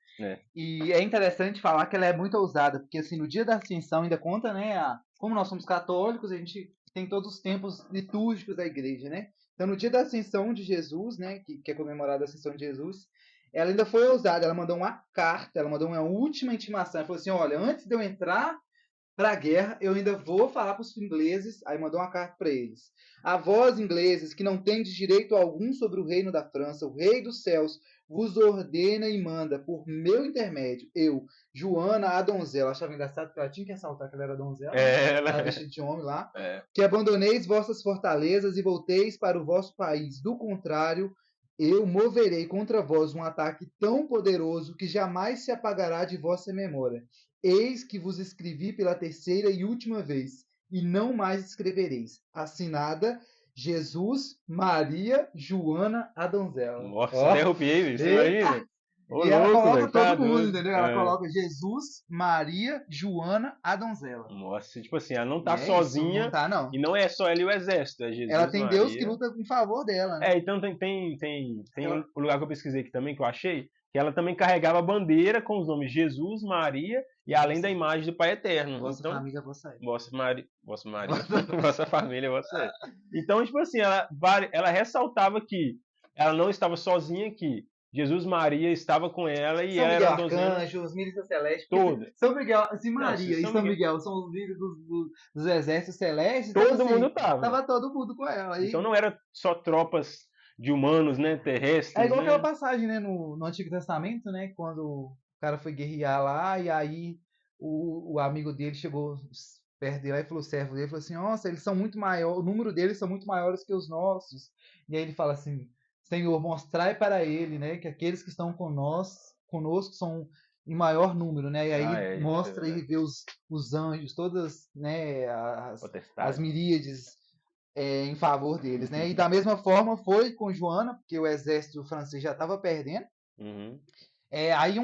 E é interessante falar que ela é muito ousada, porque assim, no dia da Ascensão ainda conta, né? Como nós somos católicos, a gente tem todos os tempos litúrgicos da igreja, né? Então no dia da Ascensão de Jesus, né? Que é comemorada a Ascensão de Jesus, ela ainda foi ousada, ela mandou uma carta, ela mandou uma última intimação, ela falou assim, olha, antes de eu entrar para a guerra, eu ainda vou falar para os ingleses, aí mandou uma carta para eles. A vós, ingleses, que não tendes direito algum sobre o reino da França, o rei dos céus vos ordena e manda, por meu intermédio, eu, Joana, a donzela, achava engraçado que ela tinha que ressaltar que ela era donzela, ela vestida de homem lá, que abandoneis vossas fortalezas e volteis para o vosso país, do contrário, eu moverei contra vós um ataque tão poderoso que jamais se apagará de vossa memória. Eis que vos escrevi pela terceira e última vez, e não mais escrevereis. Assinada, Jesus, Maria, Joana, a donzela. Nossa, derrubei, você imagina? E ela coloca todo mundo, entendeu? Ela coloca Jesus, Maria, Joana, a donzela. Nossa, tipo assim, ela não tá sozinha. Não tá, não. E não é só ela e o exército, é Jesus, ela tem Maria. Deus que luta em favor dela, né? Então tem um lugar que eu pesquisei aqui também, que eu achei, que ela também carregava a bandeira com os nomes Jesus, Maria, e além da imagem do Pai Eterno. Vossa família, vossa Maria. Vossa família, vossa. Então, tipo assim, ela ressaltava que ela não estava sozinha, que Jesus Maria estava com ela e São ela Miguel era a donzela. Arcanjo, os milícias celestes. Todos. São Miguel, assim, Não, Maria e São São Miguel são os líderes dos exércitos celestes. Todo então, assim, mundo tava. Tava todo mundo com ela. Então não era só tropas de humanos, né, terrestres. É igual né? aquela passagem, né, no Antigo Testamento, né, quando o cara foi guerrear lá e aí o amigo dele chegou perto dele lá e falou, o servo dele falou assim, nossa, eles são muito maiores, o número deles são muito maiores que os nossos. E aí ele fala assim, Senhor, mostrai para ele, né, que aqueles que estão conosco são em maior número, né? E aí mostra e vê os anjos, todas, né, as miríades em favor deles, né? E da mesma forma foi com Joana, porque o exército francês já estava perdendo. Uhum. Aí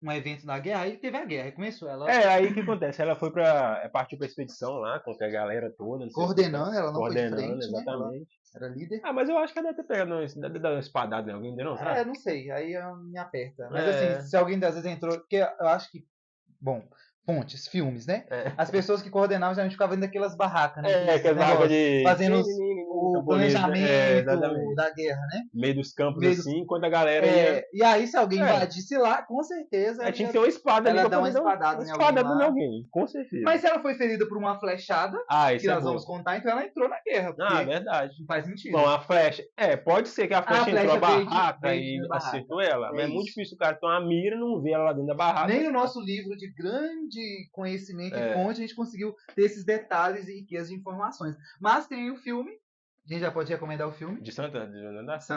um evento da guerra, aí teve a guerra, aí começou ela. Aí o que acontece? Ela foi partiu pra expedição lá, com a galera toda. Coordenando, ela não foi de frente, exatamente. Né? Ela era líder. Mas eu acho que ela deve ter pegado, deve dar uma espadada em alguém, não? Será? Não sei, aí me aperta. Mas assim, se alguém às vezes entrou, porque eu acho que, bom, fontes, filmes, né? As pessoas que coordenavam geralmente ficavam dentro daquelas barracas, né? Aquelas barracas de... Fazendo o planejamento da guerra, né? Meio dos campos assim, enquanto a galera ia... E aí, se alguém invadisse lá, com certeza... tinha que ter uma espada ali. Ela dá uma espadada em alguém, com certeza. Mas se ela foi ferida por uma flechada, que nós vamos contar, então ela entrou na guerra. Verdade. Não faz sentido. Bom, a flecha... pode ser que a flecha entrou na barraca e acertou ela. Mas é muito difícil o cara ter uma mira e não ver ela lá dentro da barraca. Nem no nosso livro de grande conhecimento e fonte a gente conseguiu ter esses detalhes e riquezas de informações. Mas tem o filme, a gente já pode recomendar o filme de Santa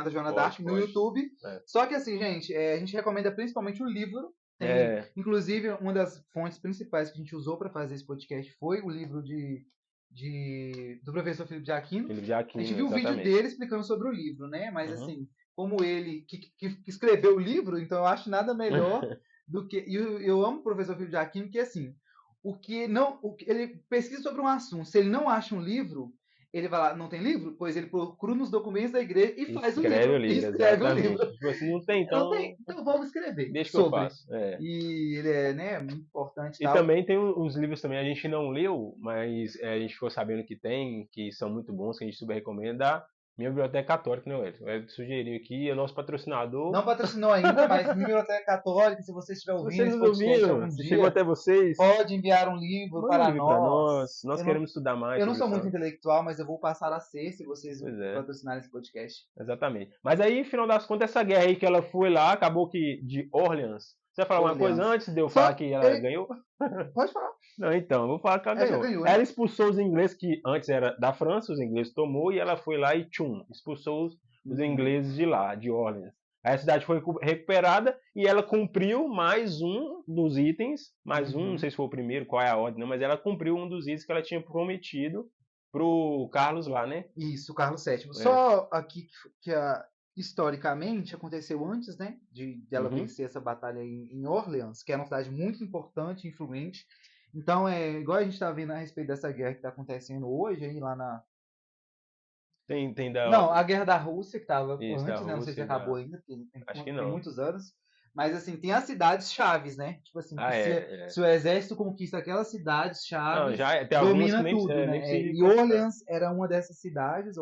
Joana d'Arc no YouTube. Só que assim, gente, a gente recomenda principalmente o livro. Inclusive, uma das fontes principais que a gente usou para fazer esse podcast foi o livro do professor Felipe de Aquino. A gente viu o vídeo dele explicando sobre o livro, né? Mas assim, como ele que escreveu o livro, então eu acho nada melhor do que... Eu amo o professor Felipe de Aquino, que assim, ele pesquisa sobre um assunto, se ele não acha um livro, ele vai lá, não tem livro? Pois ele procura nos documentos da igreja e faz o livro. Escreve o livro. Se você não tem, então vamos escrever. Deixa que eu faço. E ele é, né, muito importante. E também tem os livros também, a gente não leu, mas a gente ficou sabendo que tem, que são muito bons, que a gente super recomenda. Minha Biblioteca Católica, não é? Ele sugeriu aqui, é nosso patrocinador. Não patrocinou ainda, mas Minha Biblioteca Católica, se você estiver ouvindo esse podcast algum dia, chegou até vocês, pode enviar um livro para nós. Nós queremos estudar mais. Eu não sou muito intelectual, mas eu vou passar a ser se vocês patrocinarem esse podcast. Exatamente. Mas aí, final das contas, essa guerra aí que ela foi lá, acabou que de Orleans. Você vai falar alguma coisa antes de eu falar que ela ganhou? Pode falar. Não, então, eu vou falar que ela ganhou. Ela expulsou os ingleses, que antes era da França, os ingleses tomou, e ela foi lá e expulsou os ingleses de lá, de Orleans. Aí a cidade foi recuperada e ela cumpriu mais um dos itens, não sei se foi o primeiro, qual é a ordem, não, mas ela cumpriu um dos itens que ela tinha prometido pro Carlos lá, né? Isso, Carlos VII. Só aqui que historicamente aconteceu antes, né, de ela vencer essa batalha em Orleans, que é uma cidade muito importante, influente. Então, igual a gente está vendo a respeito dessa guerra que está acontecendo hoje, aí lá na... Não, a guerra da Rússia, que estava antes, né, não sei se acabou ainda, porque tem muitos anos. Mas, assim, tem as cidades chaves, né? Tipo assim, se o exército conquista aquelas cidades chaves, domina tudo, né? E Orleans era uma dessas cidades,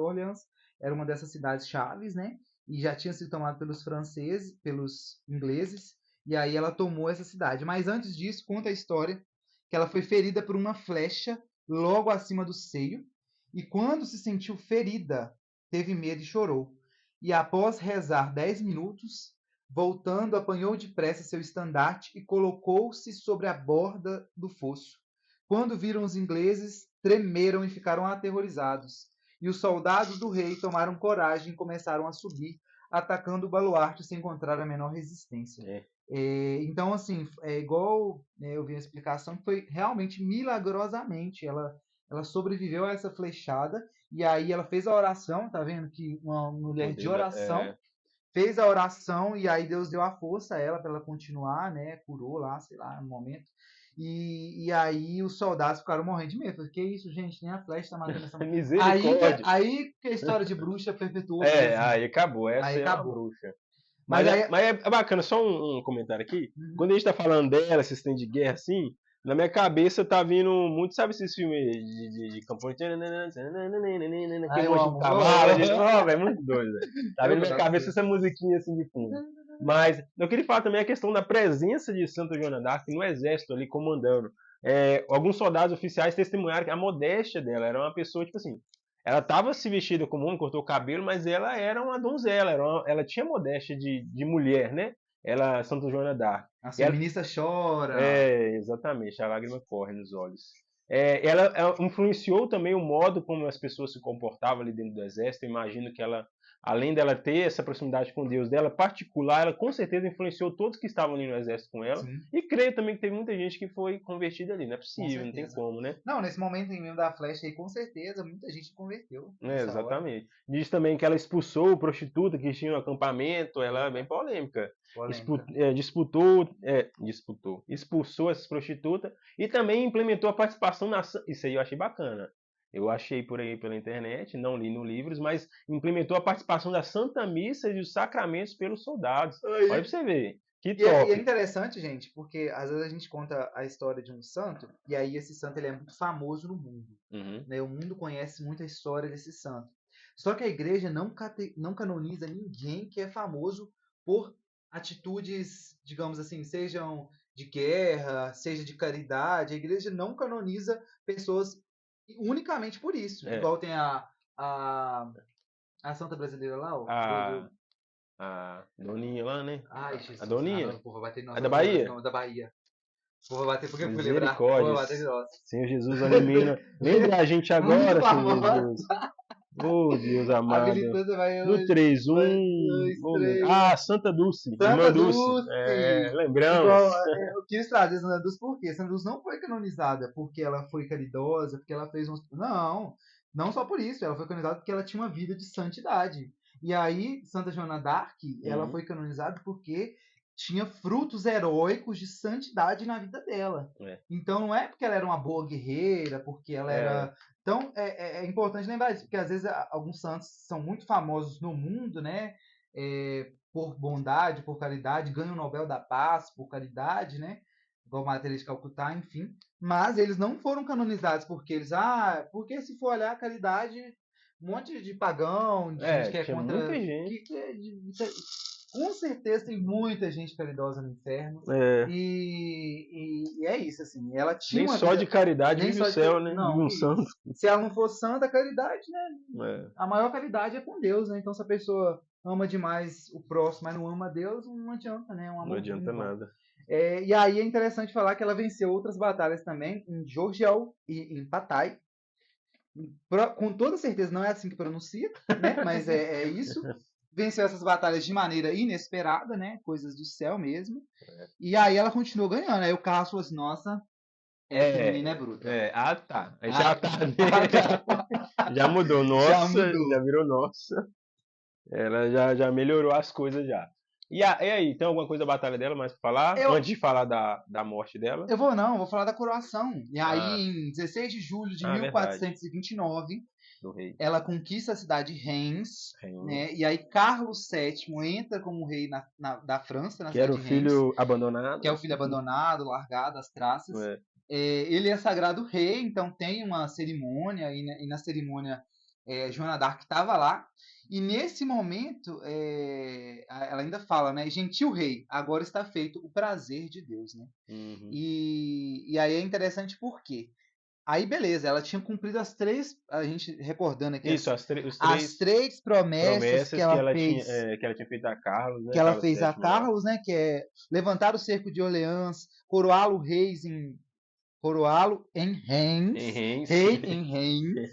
chaves, né? E já tinha sido tomado pelos franceses, pelos ingleses, e aí ela tomou essa cidade. Mas antes disso, conta a história que ela foi ferida por uma flecha logo acima do seio, e quando se sentiu ferida, teve medo e chorou. E após rezar 10 minutos, voltando, apanhou depressa seu estandarte e colocou-se sobre a borda do fosso. Quando viram os ingleses, tremeram e ficaram aterrorizados. E os soldados do rei tomaram coragem e começaram a subir, atacando o baluarte sem encontrar a menor resistência. Então, assim, igual eu vi a explicação, que foi realmente milagrosamente. Ela sobreviveu a essa flechada, e aí ela fez a oração, tá vendo? Que uma mulher de oração fez a oração, e aí Deus deu a força a ela para ela continuar, né? Curou lá, sei lá, no momento. E aí os soldados ficaram morrendo de medo. Que isso, gente? Nem a flecha tá matando essa mulher. Misericórdia. Aí que a história de bruxa perpetuou. Aí acabou. Essa é a bruxa. Mas é bacana, só um comentário aqui. Quando a gente tá falando dela, esse trem de guerra assim, Na minha cabeça tá vindo muito, sabe esses filmes de campanha? Que monte de cavalo, gente. É muito doido, velho. Tá vindo na minha cabeça essa musiquinha assim de fundo. Mas eu queria falar também a questão da presença de Santa Joana d'Arc no exército ali comandando. Alguns soldados oficiais testemunharam que a modéstia dela era uma pessoa, tipo assim, ela estava se vestida como homem, cortou o cabelo, mas ela era uma donzela, ela tinha modéstia de mulher, né? Ela, Santa Joana d'Arc. A feminista chora. Exatamente, a lágrima corre nos olhos. Ela influenciou também o modo como as pessoas se comportavam ali dentro do exército. Eu imagino que ela, além dela ter essa proximidade com Deus dela particular, ela com certeza influenciou todos que estavam ali no exército com ela. Sim. E creio também que teve muita gente que foi convertida ali. Não é possível, não tem como, né? Não, nesse momento mesmo da flecha aí, com certeza, muita gente converteu. Exatamente. Diz também que ela expulsou prostituta que tinha no acampamento. Ela é bem polêmica. Expulsou essas prostitutas e também implementou a participação na... Isso aí eu achei bacana. Eu achei por aí pela internet, não li no livros, mas implementou a participação da Santa Missa e dos sacramentos pelos soldados. Olha pra você ver. Que top. E é interessante, gente, porque às vezes a gente conta a história de um santo, e aí esse santo ele é muito famoso no mundo. Né? O mundo conhece muito a história desse santo. Só que a igreja não canoniza ninguém que é famoso por atitudes, digamos assim, sejam de guerra, seja de caridade. A igreja não canoniza pessoas unicamente por isso. Igual tem a Santa Brasileira lá, a Doninha lá, né? Ai, Jesus. A Doninha? A da Bahia? Não, da Bahia. Vou bater porque eu fui lembrar. Senhor Jesus, ilumina. Lembra a gente agora, Senhor Jesus. Oh, Deus amado. Do 3, 1. Santa Dulce. Santa Dulce. Lembramos. Eu quis trazer Santa Dulce por quê? Santa Dulce não foi canonizada porque ela foi caridosa, porque ela fez Não só por isso. Ela foi canonizada porque ela tinha uma vida de santidade. E aí, Santa Joana d'Arc, ela foi canonizada porque tinha frutos heróicos de santidade na vida dela. Então, não é porque ela era uma boa guerreira, porque ela era... Então, é importante lembrar isso, porque às vezes alguns santos são muito famosos no mundo, né? Por bondade, por caridade, ganham o Nobel da Paz por caridade, né? Igual Madre Teresa de Calcutá, enfim. Mas eles não foram canonizados porque eles... porque se for olhar a caridade... Um monte de pagão, de gente que é contra... Muita gente. Com certeza tem muita gente caridosa no inferno. E é isso, assim. Ela tinha nem só de caridade vive o céu, né? Não, um santo. Se ela não for santa, a caridade, né? A maior caridade é com Deus, né? Então se a pessoa ama demais o próximo, mas não ama Deus, não adianta, né? Não adianta nada. E aí é interessante falar que ela venceu outras batalhas também, em Georgial e em Patay. Com toda certeza não é assim que pronuncia, né? Mas é isso. Venceu essas batalhas de maneira inesperada, né? Coisas do céu mesmo. E aí ela continuou ganhando. Aí o Carlos falou assim, nossa, essa menina é bruta. Tá. Já mudou. Nossa, já virou nossa. Ela já melhorou as coisas já. E aí, tem alguma coisa da batalha dela mais pra falar? Antes de falar da morte dela? Eu vou falar da coroação. E aí, em 16 de julho de 1429, do rei. Ela conquista a cidade de Reims, né? E aí Carlos VII entra como rei da França, na cidade de Reims. Que era o filho abandonado. Que é o filho abandonado, largado às traças. Ele é sagrado rei, então tem uma cerimônia, e na cerimônia Joana d'Arc estava lá. E nesse momento, ela ainda fala, né? Gentil rei, agora está feito o prazer de Deus, né? E aí é interessante porque aí, beleza, ela tinha cumprido as 3, a gente recordando aqui, as 3 promessas que ela fez. Que ela tinha feito a Carlos, né? Que ela fez a Carlos, né? Que é levantar o cerco de Orleans, coroá-lo em Reims, rei em Reims,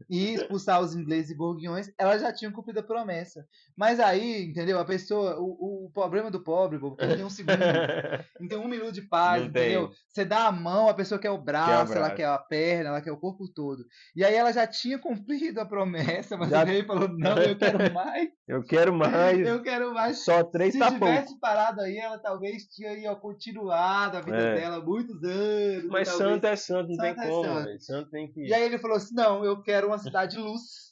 e expulsar os ingleses e borguiões. Ela já tinha cumprido a promessa. Mas aí, entendeu? A pessoa, o problema do pobre, porque não tem um segundo, não tem 1 minuto de paz, entendeu? Você dá a mão, a pessoa quer o braço, ela quer a perna, ela quer o corpo todo. E aí ela já tinha cumprido a promessa, mas o rei falou, não, eu quero mais. Eu quero mais. Só 3 tá pouco. Se tivesse parado aí, ela talvez tinha continuado a vida dela muitos anos. Mas santo é santo, não tem como. Santo tem que... E aí ele falou assim, não, eu quero uma cidade luz.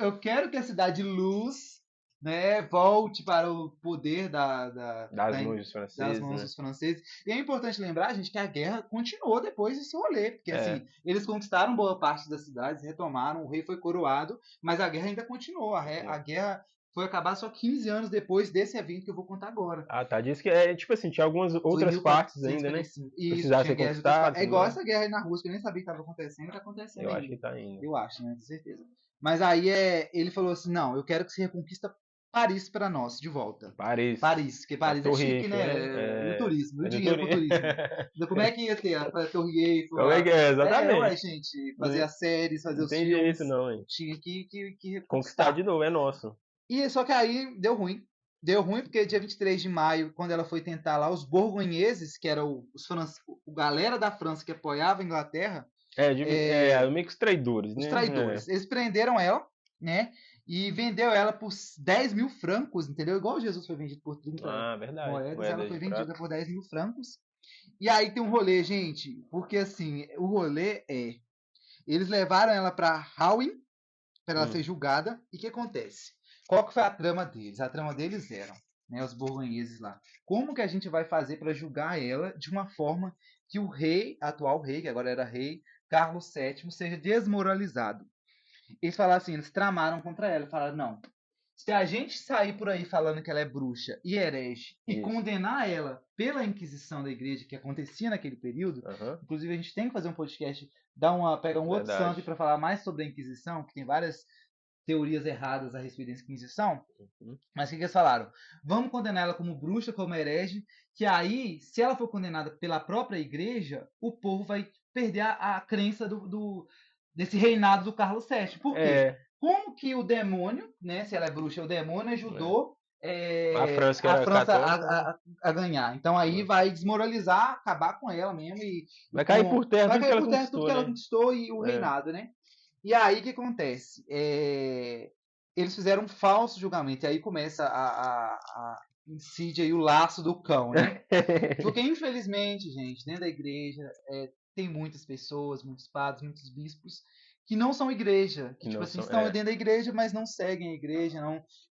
Eu quero que a cidade luz né, volte para o poder das mãos dos franceses. E é importante lembrar, gente, que a guerra continuou depois desse rolê, porque assim, É. eles conquistaram boa parte das cidades, retomaram, o rei foi coroado, mas a guerra ainda continuou. A guerra foi acabar só 15 anos depois desse evento que eu vou contar agora. Ah, tá. Diz que tipo assim, tinha algumas outras partes ainda, né? Precisavam ser conquistadas. É igual essa guerra aí na Rússia, que eu nem sabia que estava acontecendo, tá acontecendo Eu ainda. acho que tá indo. Eu acho, né? Com certeza. Mas aí ele falou assim, não, eu quero que você reconquista Paris para nós, de volta. Paris, porque Paris é chique, né? E o turismo, e o dinheiro pro turismo. Então, como é que ia ter a Torre Eiffel? Como é que é? Exatamente. Ué, gente, fazer as séries, fazer não os tem filmes. jeito, não, hein? Tinha que Conquistar de novo, é nosso. E só que aí deu ruim. Deu ruim porque dia 23 de maio, quando ela foi tentar lá, os borgonheses, que eram o galera da França que apoiava a Inglaterra. Meio que os traidores, né? Os traidores. Eles prenderam ela, né? E vendeu ela por 10 mil francos, entendeu? Igual Jesus foi vendido por 30 moedas, ela foi vendida por 10 mil francos. E aí tem um rolê, gente, porque assim, o rolê eles levaram ela para Rouen, para ela ser julgada, e o que acontece? Qual que foi a trama deles? A trama deles era, né, os borgonheses lá, como que a gente vai fazer para julgar ela de uma forma que o rei, atual rei, que agora era rei, Carlos VII, seja desmoralizado. Eles falaram assim, eles tramaram contra ela, falaram, não, se a gente sair por aí falando que ela é bruxa e herege e condenar ela pela Inquisição da igreja que acontecia naquele período, inclusive a gente tem que fazer um podcast, pegar um outro santo para falar mais sobre a Inquisição, que tem várias teorias erradas a respeito da Inquisição, mas o que eles falaram? Vamos condenar ela como bruxa, como herege, que aí, se ela for condenada pela própria igreja, o povo vai perder a crença desse reinado do Carlos VII. Por quê? Como que o demônio, né, se ela é bruxa, o demônio ajudou a França a ganhar. Então aí vai desmoralizar, acabar com ela mesmo. Vai cair por terra tudo que ela conquistou e o reinado, né? E aí o que acontece? Eles fizeram um falso julgamento. E aí começa a incide aí o laço do cão, né? Porque infelizmente, gente, dentro da igreja tem muitas pessoas, muitos padres, muitos bispos que não são igreja, que tipo assim, estão dentro da igreja, mas não seguem a igreja,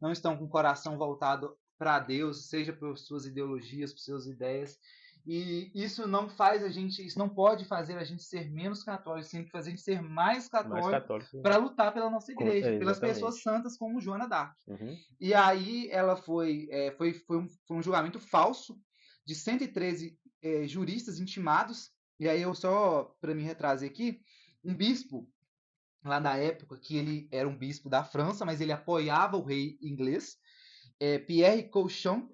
não estão com o coração voltado para Deus, seja por suas ideologias, por suas ideias. E isso não pode fazer a gente ser menos católico, tem que fazer a gente ser mais católico para lutar pela nossa igreja, pelas pessoas santas como Joana d'Arc. E aí ela foi um julgamento falso de 113 juristas intimados. E aí eu só, para me retrazer aqui, um bispo lá da época, que ele era um bispo da França, mas ele apoiava o rei inglês, Pierre Cauchon,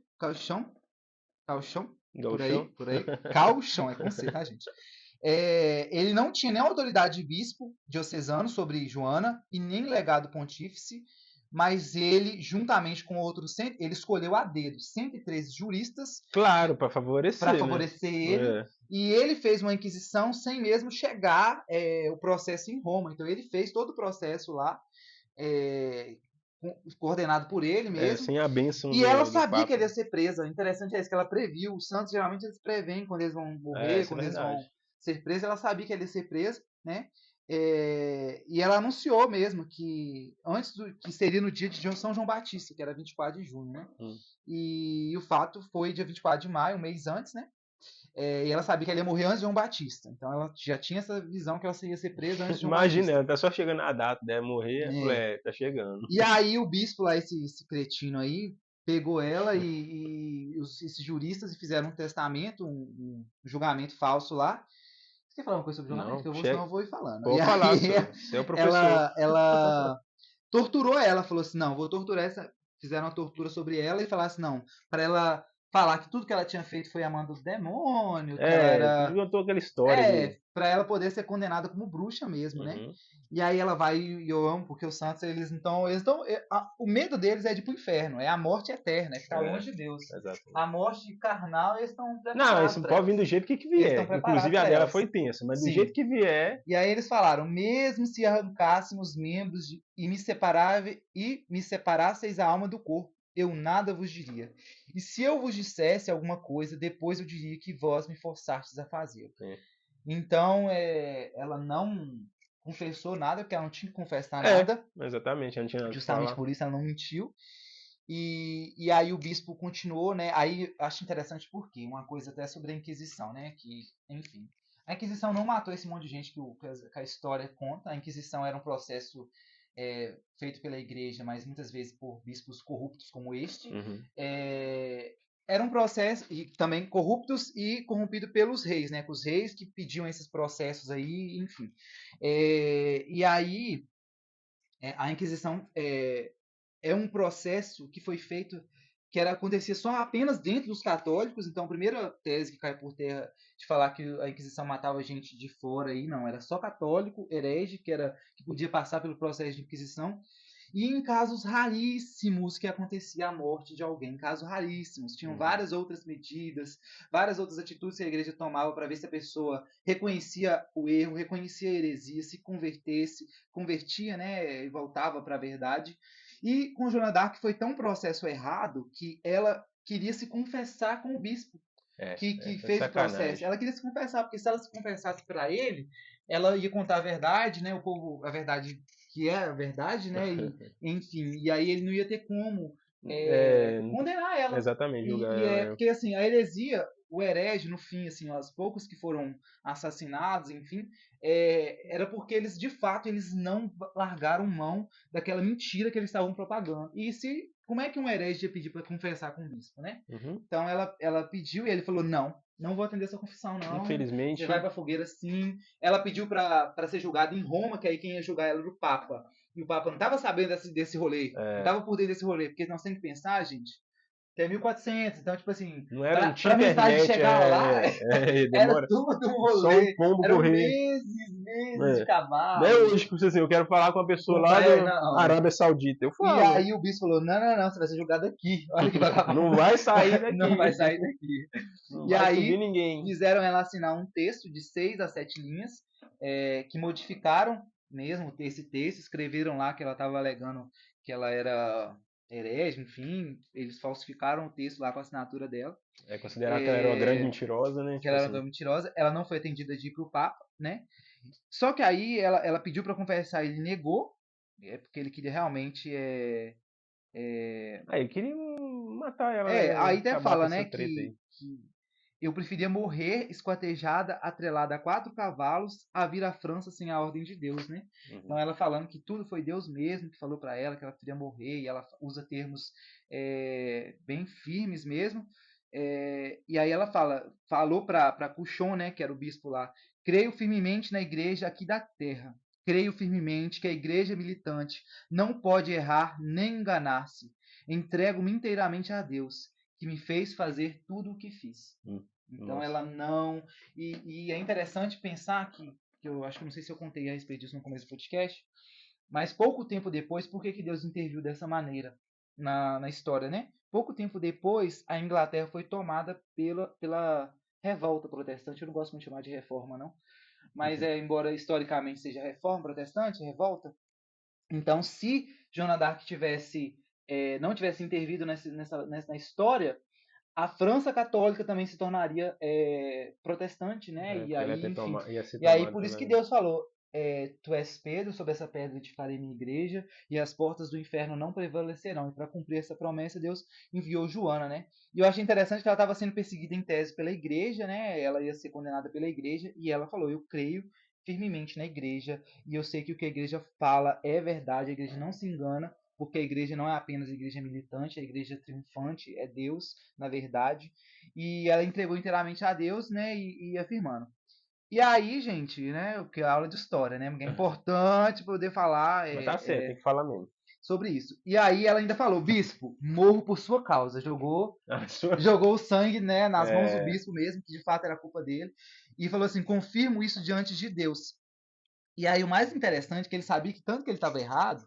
por aí, Cauchon, é com C, tá, gente? Ele não tinha nem autoridade de bispo diocesano sobre Joana e nem legado pontífice, mas ele, juntamente com outros, ele escolheu a dedo 113 juristas. Claro, para favorecer ele. E ele fez uma inquisição sem mesmo chegar o processo em Roma. Então ele fez todo o processo lá, coordenado por ele mesmo. Sem a bênção. E ela sabia que ele ia ser presa. O interessante é isso, que ela previu. Os santos geralmente eles preveem quando eles vão morrer, quando eles vão ser presos. Ela sabia que ele ia ser preso, né? E ela anunciou mesmo que que seria no dia de São João Batista, que era 24 de junho, né? E o fato foi dia 24 de maio, um mês antes, né? E ela sabia que ela ia morrer antes de João Batista. Então ela já tinha essa visão que ela ia ser presa antes de João Batista. Imagina, ela tá só chegando a data, deve morrer, tá chegando. E aí o bispo lá, esse cretino aí, pegou ela e esses juristas e fizeram um testamento, um julgamento falso lá. Você quer falar uma coisa sobre o julgamento? Senão eu vou ir falando. Vou falar, seu professor. Ela torturou ela, falou assim, não, vou torturar essa... Fizeram uma tortura sobre ela e falaram assim, não, para ela falar que tudo que ela tinha feito foi amando o demônio, que ela era... contou aquela história. Para ela poder ser condenada como bruxa mesmo, né? E aí ela vai, e eu amo, porque os santos, eles estão... O medo deles é de ir pro inferno, é a morte eterna, é ficar longe de Deus. Exatamente. A morte carnal, eles estão preparados. Não, isso pode vir do jeito que vier. Inclusive a dela foi tensa, mas do jeito que vier... E aí eles falaram, mesmo se arrancássemos membros e me separasseis a alma do corpo, eu nada vos diria. E se eu vos dissesse alguma coisa, depois eu diria que vós me forçastes a fazê-lo. Então, ela não confessou nada, porque ela não tinha que confessar nada. Exatamente, ela não tinha nada. Justamente por isso ela não mentiu. E aí o bispo continuou, né? Aí acho interessante porque uma coisa até sobre a Inquisição, né? Que, enfim, a Inquisição não matou esse monte de gente que a história conta. A Inquisição era um processo feito pela igreja, mas muitas vezes por bispos corruptos como este. Era um processo e também corruptos e corrompido pelos reis, né? Os reis que pediam esses processos aí, enfim. E aí a Inquisição é um processo que foi feito que acontecia só apenas dentro dos católicos. Então, a primeira tese que cai por terra de falar que a Inquisição matava gente de fora aí, não, era só católico, herege, que podia passar pelo processo de Inquisição. E em casos raríssimos que acontecia a morte de alguém, casos raríssimos. Tinham várias outras medidas, várias outras atitudes que a igreja tomava para ver se a pessoa reconhecia o erro, reconhecia a heresia, se convertia, né, e voltava para a verdade. E com Joana d'Arc foi tão um processo errado que ela queria se confessar com o bispo que fez o processo. Ela queria se confessar, porque se ela se confessasse para ele, ela ia contar a verdade, né? O povo, a verdade que é a verdade, né? Enfim, e aí ele não ia ter como condenar ela. Exatamente, julgar ela. Porque assim, a heresia, o herege, no fim, assim, os poucos que foram assassinados, enfim, era porque eles, de fato, eles não largaram mão daquela mentira que eles estavam propagando. E como é que um herege ia pedir para confessar com o bispo, né? Então ela pediu e ele falou, não vou atender essa confissão, não. Infelizmente. Você vai pra fogueira, sim. Ela pediu para ser julgada em Roma, que aí quem ia julgar ela era o Papa. E o Papa não estava sabendo desse rolê. Não estava por dentro desse rolê. Porque nós temos que pensar, gente, que é 1400. Então, tipo assim, não era pra mensagem chegar lá, era tudo um rolê. Só um pombo eram correr. meses de cavalo. Não é hoje que você assim, eu quero falar com a pessoa lá da Arábia Saudita. Eu falo. E aí o bispo falou, não, você vai ser julgado aqui. Olha que não vai sair daqui. Não vai sair daqui. Não e vai aí subir ninguém. Fizeram ela assinar um texto de 6 a 7 linhas, que modificaram mesmo esse texto, escreveram lá que ela estava alegando que ela era herege, enfim, eles falsificaram o texto lá com a assinatura dela. Considerar que ela era uma grande mentirosa, né? Que ela era uma mentirosa. Ela não foi atendida de ir para o Papa, né? Só que aí ela pediu para confessar, ele negou, porque ele queria realmente ele queria matar ela. Aí até fala, né, que eu preferia morrer esquartejada, atrelada a 4 cavalos, a vir à França sem a ordem de Deus, né? Então ela falando que tudo foi Deus mesmo que falou para ela que ela preferia morrer, e ela usa termos bem firmes mesmo. E aí ela falou para Cuchon, né, que era o bispo lá, creio firmemente na igreja aqui da terra. Creio firmemente que a igreja militante não pode errar nem enganar-se. Entrego-me inteiramente a Deus, que me fez fazer tudo o que fiz. Então ela não... E é interessante pensar que eu acho que não sei se eu contei a respeito disso no começo do podcast, mas pouco tempo depois, por que Deus interviu dessa maneira na história, né? Pouco tempo depois, a Inglaterra foi tomada pela revolta protestante. Eu não gosto muito de chamar de reforma, não. Mas embora historicamente seja reforma protestante, revolta. Então, se Joana d'Arc não tivesse intervido nessa história, a França católica também se tornaria protestante, né? E aí, por isso que Deus falou, tu és Pedro, sobre essa pedra edificarei minha igreja, e as portas do inferno não prevalecerão. E para cumprir essa promessa, Deus enviou Joana, né? E eu achei interessante que ela estava sendo perseguida em tese pela igreja, né? Ela ia ser condenada pela igreja, e ela falou, eu creio firmemente na igreja, e eu sei que o que a igreja fala é verdade, a igreja não se engana, porque a igreja não é apenas a igreja militante, a igreja triunfante, é Deus, na verdade. E ela entregou inteiramente a Deus, né, e afirmando. E aí, gente, né, porque é aula de história, né, é importante poder falar... Mas tá certo, tem que falar mesmo. Sobre isso. E aí ela ainda falou, bispo, morro por sua causa. Jogou o sangue, né, nas mãos do bispo mesmo, que de fato era culpa dele. E falou assim, confirmo isso diante de Deus. E aí o mais interessante é que ele sabia que tanto que ele estava errado,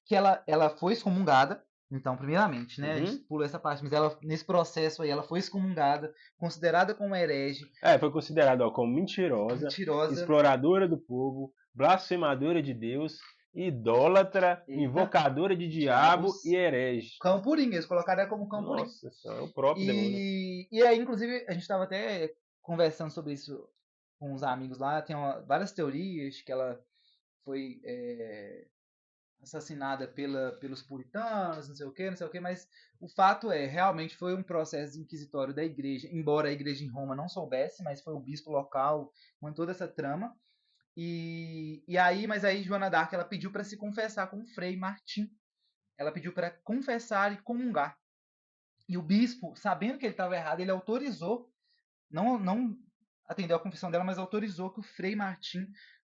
que ela foi excomungada. Então, primeiramente, né, a gente pulou essa parte, mas ela, nesse processo aí, ela foi excomungada, considerada como herege. Foi considerada como mentirosa, exploradora do povo, blasfemadora de Deus, idólatra, invocadora de diabo e herege. Campurim, eles colocaram ela como campurim. Nossa, isso é o próprio demônio. E aí, inclusive, a gente estava até conversando sobre isso com uns amigos lá, tem várias teorias que ela foi assassinada pelos puritanos, não sei o que, mas o fato realmente foi um processo inquisitório da igreja, embora a igreja em Roma não soubesse, mas foi o bispo local com toda essa trama. Mas aí Joana d'Arc ela pediu para se confessar com o Frei Martim. Ela pediu para confessar e comungar. E o bispo, sabendo que ele estava errado, ele autorizou, não atendeu a confissão dela, mas autorizou que o Frei Martim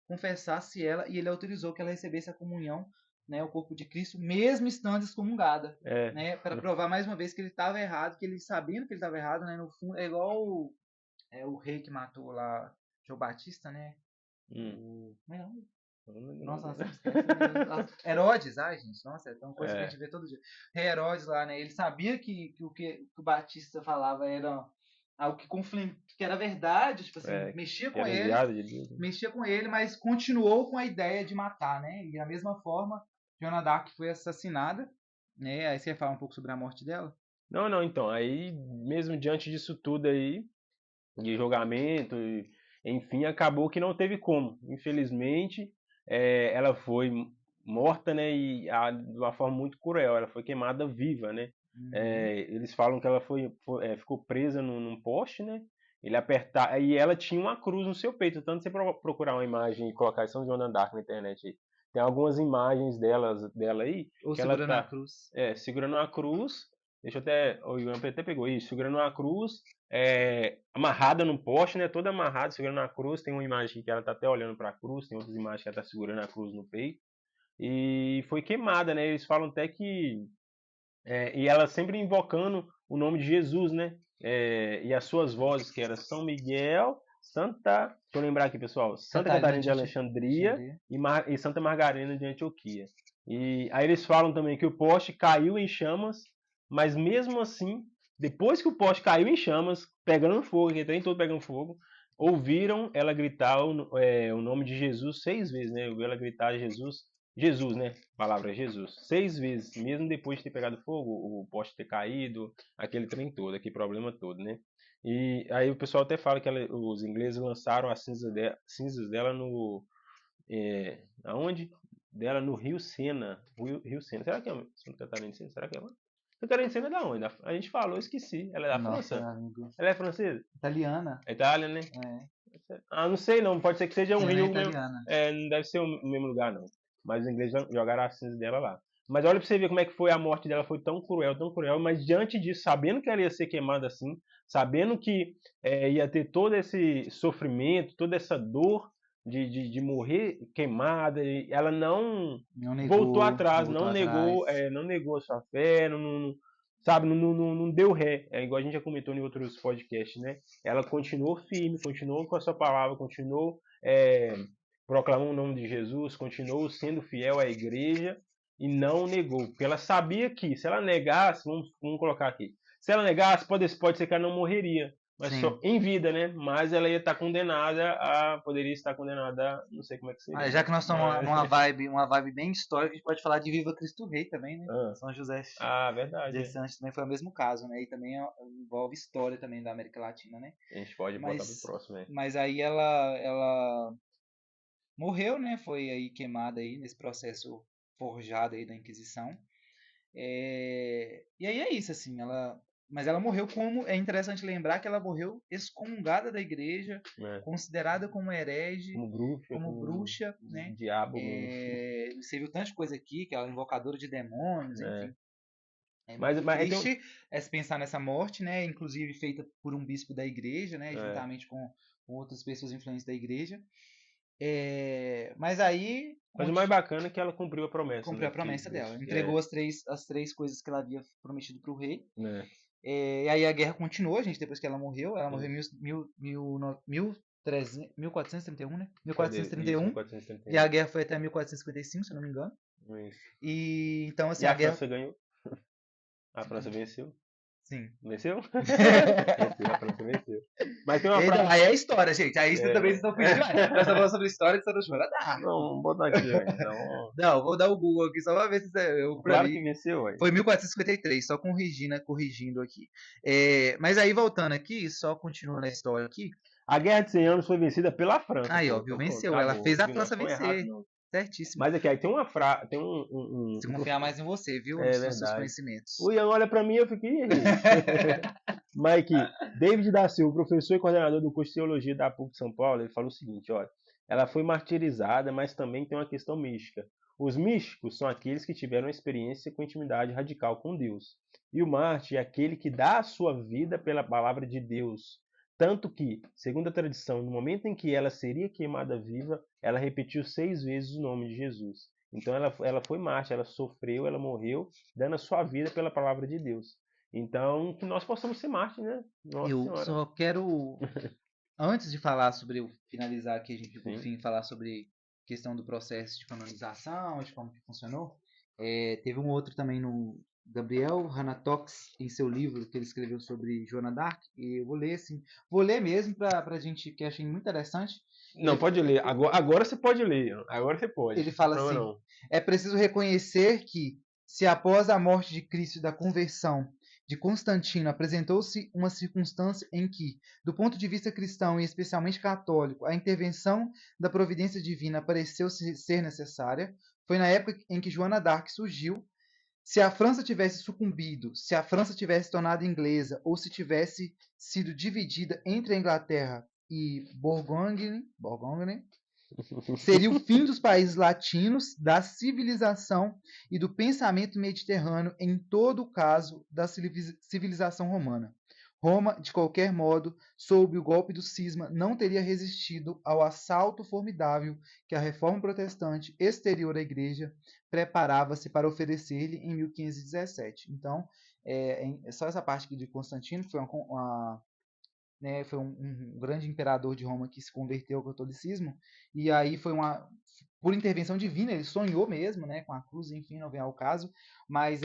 confessasse ela, e ele autorizou que ela recebesse a comunhão, né, o corpo de Cristo, mesmo estando excomungada, né, para provar mais uma vez que ele estava errado, que ele, sabendo que ele estava errado, né, no fundo, é igual o rei que matou lá João Batista, né? Nossa, Herodes, ai gente, nossa, é tão coisa que a gente vê todo dia. Herodes lá, né? Ele sabia que o Batista falava era algo que era verdade, tipo assim, mexia com ele, mas continuou com a ideia de matar, né? E da mesma forma, Joana d'Arc foi assassinada, né? Aí você ia falar um pouco sobre a morte dela? Não, então, aí mesmo diante disso tudo aí, de julgamento, enfim, acabou que não teve como, infelizmente. Ela foi morta, né, e de uma forma muito cruel. Ela foi queimada viva, né? Eles falam que ela ficou presa num poste, né? E ela tinha uma cruz no seu peito. Tanto você procurar uma imagem e colocar São Joana d'Arc na internet, tem algumas imagens dela aí. Ou que segurando ela a cruz. Segurando uma cruz. Deixa eu até. O Ivan até pegou isso, segurando uma cruz. Amarrada no poste, né? Toda amarrada, segurando a cruz. Tem uma imagem que ela tá até olhando para a cruz, tem outras imagens que ela tá segurando a cruz no peito. E foi queimada, né? Eles falam até que e ela sempre invocando o nome de Jesus, né? E as suas vozes, que era São Miguel, deixa eu lembrar aqui, pessoal, Santa Catarina de Alexandria e Santa Margarida de Antioquia. E aí eles falam também que o poste caiu em chamas, mas mesmo assim, depois que o poste caiu em chamas, pegando fogo, que tem todo pegando fogo, ouviram ela gritar o nome de Jesus 6 vezes, né? Ouviram ela gritar Jesus, né? Palavra Jesus. 6 vezes, mesmo depois de ter pegado fogo, o poste ter caído, aquele trem todo, aquele problema todo, né? E aí o pessoal até fala que os ingleses lançaram as cinzas dela no... aonde? Dela no Rio Sena. Rio Sena. Será que é Santa Catarina de Sena? Será que é lá? Santa Catarina de Sena é da onde? A gente falou, eu esqueci. Ela é da França? Amigo. Ela é francesa? Italiana. É Itália, né? Não sei não. Pode ser que seja um rio mesmo. Não deve ser o mesmo lugar, não. Mas os ingleses jogaram a cinza dela lá. Mas olha pra você ver como é que foi a morte dela, foi tão cruel, mas diante disso, sabendo que ela ia ser queimada assim, sabendo que ia ter todo esse sofrimento, toda essa dor de morrer queimada, ela não voltou atrás, não negou a sua fé, não deu ré, igual a gente já comentou em outros podcasts, né? Ela continuou firme, continuou com a sua palavra, continuou proclamou o nome de Jesus, continuou sendo fiel à igreja e não negou, porque ela sabia que se ela negasse, vamos colocar aqui, se ela negasse, pode ser que ela não morreria, mas só em vida, né? Mas ela ia estar poderia estar condenada, não sei como é que seria. Já que nós estamos numa vibe bem histórica, a gente pode falar de Viva Cristo Rei também, né? São José. Verdade. José Santos também foi o mesmo caso, né? E também envolve história também da América Latina, né? A gente pode botar pro próximo, né? Mas aí ela morreu, né? Foi aí queimada aí nesse processo forjado aí da Inquisição. E aí é isso, assim, mas ela morreu é interessante lembrar que ela morreu excomungada da igreja, considerada como herege, como bruxa, né? Diabo. Você viu tanta coisa aqui, que ela é invocadora de demônios, enfim. Mas triste se pensar nessa morte, né? Inclusive feita por um bispo da igreja, né? Juntamente com outras pessoas influentes da igreja. Mas o mais bacana é que ela cumpriu a promessa. Cumpriu a promessa dela. Entregou as três coisas que ela havia prometido para o rei. E aí a guerra continuou, gente, depois que ela morreu. Ela morreu em 1431, né? 1431. E a guerra foi até 1455, se eu não me engano. E então, assim, a França ganhou. A França venceu. Sim. Venceu? A França venceu. Mas tem uma frase... Aí é história, gente. Aí vocês também estão pedindo mais. Nós estamos falando sobre história de Santa Joana d'Arc. Não, vamos botar aqui. Não, vou dar o Google aqui só pra ver se claro que venceu. Foi 1453, só corrigindo aqui. Mas aí, voltando aqui, só continuando a história aqui. A Guerra de 100 Anos foi vencida pela França. Aí, ó, viu? Venceu. Ela fez a França vencer. Certíssimo. Mas aqui, aí tem uma frase, tem um... Se confiar mais em você, viu? É Nos seus verdade. conhecimentos. O Ian olha pra mim e eu fico... Mike, David da Silva, professor e coordenador do curso de Teologia da PUC de São Paulo, ele falou o seguinte, olha, ela foi martirizada, mas também tem uma questão mística. Os místicos são aqueles que tiveram uma experiência com intimidade radical com Deus. E o mártir é aquele que dá a sua vida pela palavra de Deus. Tanto que, segundo a tradição, no momento em que ela seria queimada viva, ela repetiu 6 vezes o nome de Jesus. Então ela foi mártir, ela sofreu, ela morreu, dando a sua vida pela palavra de Deus. Então, que nós possamos ser mártires, né? Nossa Eu Senhora. só quero, antes de falar sobre, finalizar aqui, a gente, por Sim. fim, falar sobre a questão do processo de canonização, de como que funcionou. Teve um outro também no Gabriel Hanatox, em seu livro que ele escreveu sobre Joana d'Arc, e eu vou ler, assim, vou ler mesmo pra gente, que eu achei muito interessante. Não, pode ler. Agora você pode ler. Agora você pode. Ele fala Não, assim, não. é preciso reconhecer que, se após a morte de Cristo e da conversão de Constantino apresentou-se uma circunstância em que, do ponto de vista cristão e especialmente católico, a intervenção da providência divina pareceu ser necessária, foi na época em que Joana d'Arc surgiu. Se a França tivesse sucumbido, se a França tivesse tornado inglesa, ou se tivesse sido dividida entre a Inglaterra e Borgonha, seria o fim dos países latinos, da civilização e do pensamento mediterrâneo, em todo o caso da civilização romana. Roma, de qualquer modo, sob o golpe do cisma, não teria resistido ao assalto formidável que a reforma protestante exterior à igreja preparava-se para oferecer-lhe em 1517. Então, só essa parte aqui de Constantino, que foi foi um grande imperador de Roma que se converteu ao catolicismo, e aí foi por intervenção divina, ele sonhou mesmo, né, com a cruz, enfim, não vem ao caso, mas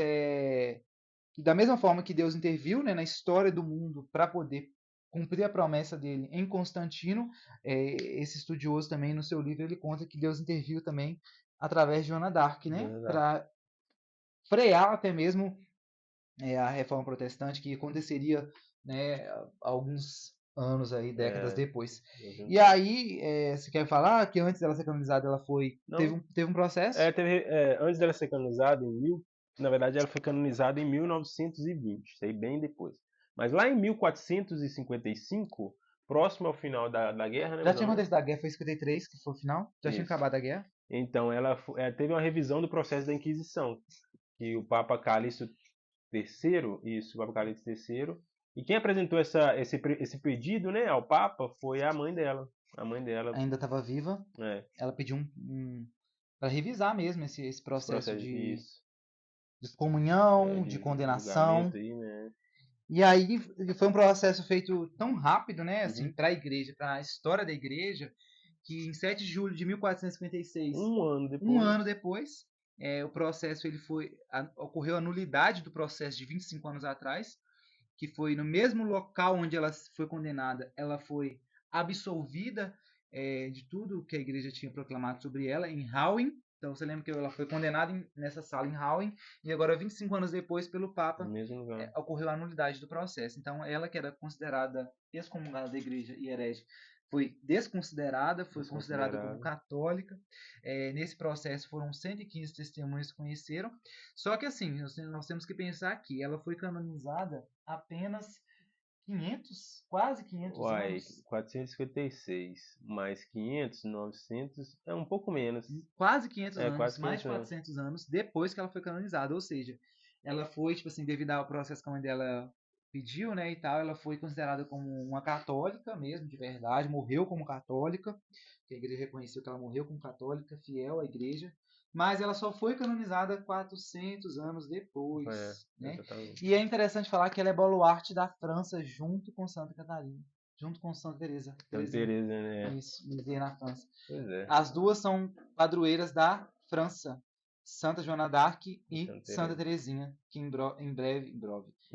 da mesma forma que Deus interviu, né, na história do mundo para poder cumprir a promessa dele em Constantino, esse estudioso também, no seu livro, ele conta que Deus interviu também através de Joana d'Arc, né, para frear até mesmo a reforma protestante, que aconteceria, né, alguns anos aí, décadas depois. E aí, você quer falar que antes dela ser canonizada, ela teve um processo? Antes dela ser canonizada, na verdade, ela foi canonizada em 1920, isso aí bem depois. Mas lá em 1455, próximo ao final da guerra, né? Já tinha acontecido a guerra, foi 53, que foi o final? Já tinha acabado a guerra? Então, ela teve uma revisão do processo da Inquisição, que o Papa Calixto III, e quem apresentou esse pedido, né, ao Papa foi a mãe dela. A mãe dela ainda estava viva. Ela pediu para revisar mesmo esse processo de excomunhão, de condenação. Aí, né? E aí foi um processo feito tão rápido, né, assim, para a igreja, para a história da igreja, que em 7 de julho de 1456, um ano depois, o processo ocorreu a nulidade do processo de 25 anos atrás, que foi no mesmo local onde ela foi condenada, ela foi absolvida de tudo que a igreja tinha proclamado sobre ela, em Rouen. Então você lembra que ela foi condenada nessa sala em Rouen, e agora 25 anos depois, pelo Papa, ocorreu a nulidade do processo. Então ela, que era considerada excomungada da igreja e herege, foi desconsiderada, foi considerada como católica. Nesse processo foram 115 testemunhas que conheceram. Só que assim, nós temos que pensar que ela foi canonizada apenas 500, quase 500 anos. 456 mais 500, 900, é um pouco menos. Quase 500 anos, mais de 400 anos depois que ela foi canonizada. Ou seja, ela foi, tipo assim, devido ao processo que a mãe dela pediu, né, e tal, ela foi considerada como uma católica mesmo, de verdade, morreu como católica, que a igreja reconheceu que ela morreu como católica, fiel à igreja, mas ela só foi canonizada 400 anos depois, né? E é interessante falar que ela é baluarte da França junto com Santa Catarina, junto com Santa Teresa. Santa Teresa, né? Isso, na França. Pois é. As duas são padroeiras da França, Santa Joana d'Arc e Santa Teresinha, que em breve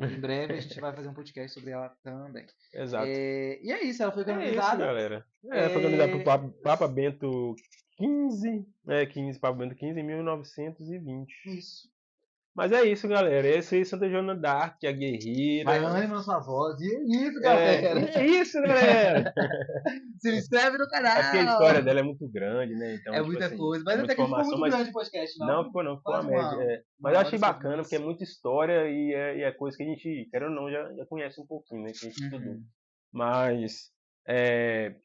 a gente vai fazer um podcast sobre ela também. Exato. E é isso, ela foi canonizada. É isso, galera. Foi canonizada por Papa Bento XV, Papa Bento XV em 1920. Isso. Mas é isso, galera. Esse aí, Santa Joana d'Arc, a guerreira. Vai ânimo na sua voz. E é isso, galera. É isso, galera. Se inscreve no canal. É porque a história dela é muito grande, né? Então, É tipo muita assim, coisa. Mas é até muita que ficou informação, muito mas grande o podcast, não. não ficou uma Quase média. Mas eu uma achei hora bacana, sobre porque é muita história e é coisa que a gente, quer ou não, já conhece um pouquinho, né? Que a gente estudou. Mas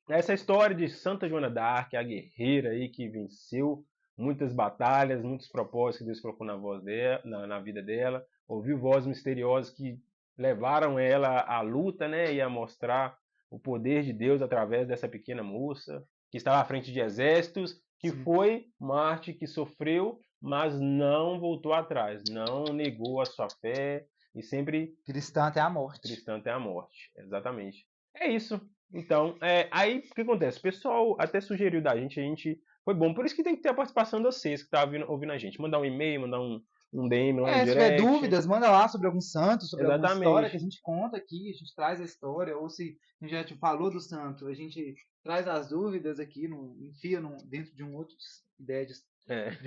essa história de Santa Joana d'Arc, a guerreira aí que venceu muitas batalhas, muitos propósitos que Deus colocou na voz dela, na vida dela, ouviu vozes misteriosas que levaram ela à luta, né, e a mostrar o poder de Deus através dessa pequena moça que estava à frente de exércitos, que foi Marte, que sofreu, mas não voltou atrás, não negou a sua fé e sempre cristã até a morte. Cristã até a morte, exatamente. É isso. Então, aí o que acontece? O pessoal até sugeriu da gente, a gente foi bom. Por isso que tem que ter a participação de vocês que estão ouvindo a gente. Mandar um e-mail, mandar um DM lá no direct. Se tiver dúvidas, manda lá sobre algum santo, sobre Exatamente. alguma história que a gente conta aqui, a gente traz a história, ou se a gente já te falou do santo, a gente traz as dúvidas aqui, enfia dentro de um outro ideia de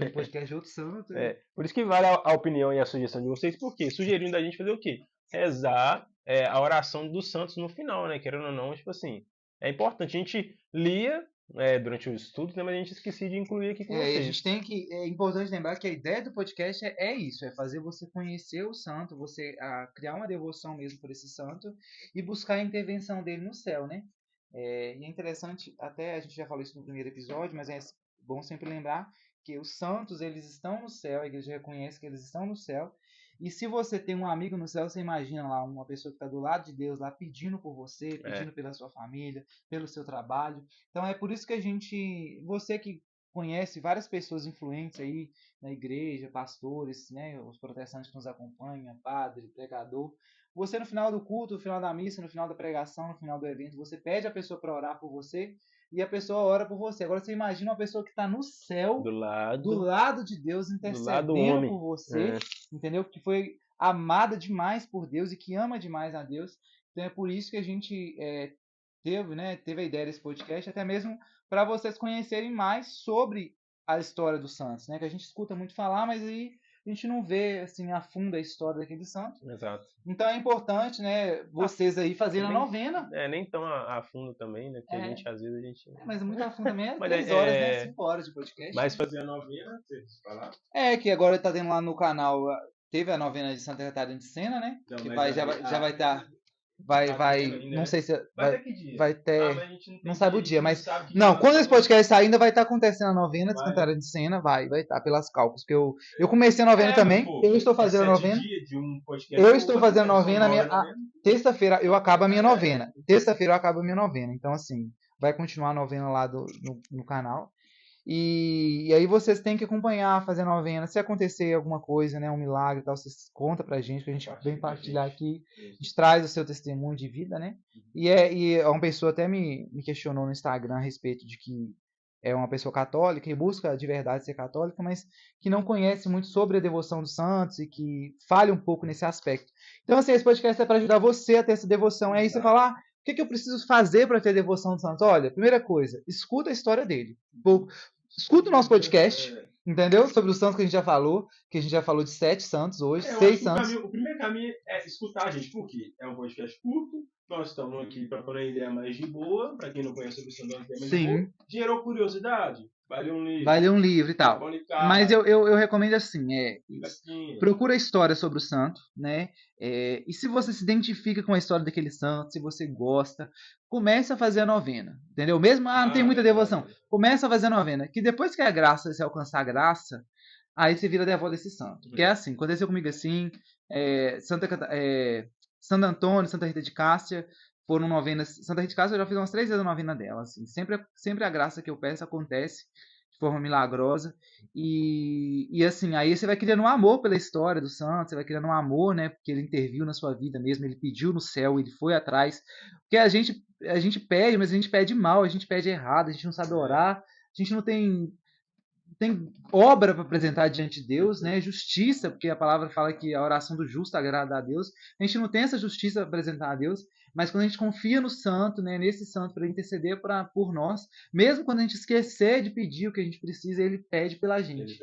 um podcast de outro santo. Por isso que vale a opinião e a sugestão de vocês, porque sugerindo a gente fazer o quê? Rezar a oração dos santos no final, né? Querendo ou não, tipo assim, é importante. A gente lia durante os estudos, né? Mas a gente esqueci de incluir aqui com vocês. A gente é importante lembrar que a ideia do podcast é isso, é fazer você conhecer o santo, você criar uma devoção mesmo por esse santo e buscar a intervenção dele no céu, né? E é interessante, até a gente já falou isso no primeiro episódio, mas é bom sempre lembrar que os santos, eles estão no céu, a igreja reconhece que eles estão no céu. E se você tem um amigo no céu, você imagina lá uma pessoa que está do lado de Deus, lá pedindo por você, pedindo pela sua família, pelo seu trabalho. Então é por isso que você que conhece várias pessoas influentes aí na igreja, pastores, né, os protestantes que nos acompanham, padre, pregador, você no final do culto, no final da missa, no final da pregação, no final do evento, você pede a pessoa para orar por você, e a pessoa ora por você. Agora você imagina uma pessoa que está no céu, do lado de Deus, intercedendo por você, entendeu? Que foi amada demais por Deus e que ama demais a Deus. Então é por isso que a gente teve a ideia desse podcast, até mesmo para vocês conhecerem mais sobre a história dos santos, né? Que a gente escuta muito falar, mas aí a gente não vê assim a fundo a história daquele santo. Exato. Então é importante, né, vocês aí fazerem a novena. Nem tão a fundo também, né? Porque a gente, às vezes, a gente... mas muito a fundo também 3 horas, né? 5 horas de podcast. Mas fazer a novena, vocês falar? Que agora tá tendo lá no canal, teve a novena de Santa Catarina de Sena, né? Não, que já vai estar... não sei se vai ter, não sabe o dia, mas não, quando esse podcast sair ainda vai estar acontecendo a novena de Santa Catarina de Sena, vai estar pelas cálculos, porque eu comecei a novena também, eu estou fazendo a novena, eu estou fazendo a novena, terça-feira eu acabo a minha novena, então assim, vai continuar a novena lá no canal. E aí vocês têm que acompanhar, fazer a novena. Se acontecer alguma coisa, né, um milagre e tal, vocês contam pra gente, que a gente vem partilhar aqui. A gente traz o seu testemunho de vida, né? E uma pessoa até me questionou no Instagram a respeito de que é uma pessoa católica e busca de verdade ser católica, mas que não conhece muito sobre a devoção dos santos e que falha um pouco nesse aspecto. Então, assim, esse podcast é para ajudar você a ter essa devoção. Aí você fala, o que eu preciso fazer para ter devoção dos santos? Olha, primeira coisa, escuta a história dele. Escuta o nosso podcast, entendeu? Sobre os santos que a gente já falou de 7 santos hoje, 6 santos. O primeiro caminho é escutar a gente, porque é um podcast curto, nós estamos aqui para pôr a ideia mais de boa, para quem não conhece sobre o santo, mais de boa. Gerou curiosidade, vai ler um livro e tal. Mas eu recomendo assim, procura a história sobre o santo, né? E se você se identifica com a história daquele santo, se você gosta, comece a fazer a novena, entendeu? Mesmo, não tem muita devoção, começa a fazer a novena, que depois que a graça, você alcançar a graça, aí você vira devoto desse santo. Que é assim, aconteceu comigo assim, Santo Antônio, Santa Rita de Cássia, foram novenas. Santa Rita de Cássia eu já fiz umas 3 vezes a novena dela. Assim. Sempre a graça que eu peço acontece de forma milagrosa. E assim, aí você vai criando um amor pela história do santo, você vai criando um amor, né? Porque ele interviu na sua vida mesmo, ele pediu no céu, ele foi atrás. Porque a gente pede, mas a gente pede mal, a gente pede errado, a gente não sabe orar, a gente não tem tem obra para apresentar diante de Deus, né? Justiça, porque a palavra fala que a oração do justo agrada a Deus. A gente não tem essa justiça para apresentar a Deus, mas quando a gente confia no santo, né, nesse santo para interceder por nós, mesmo quando a gente esquecer de pedir o que a gente precisa, ele pede pela gente.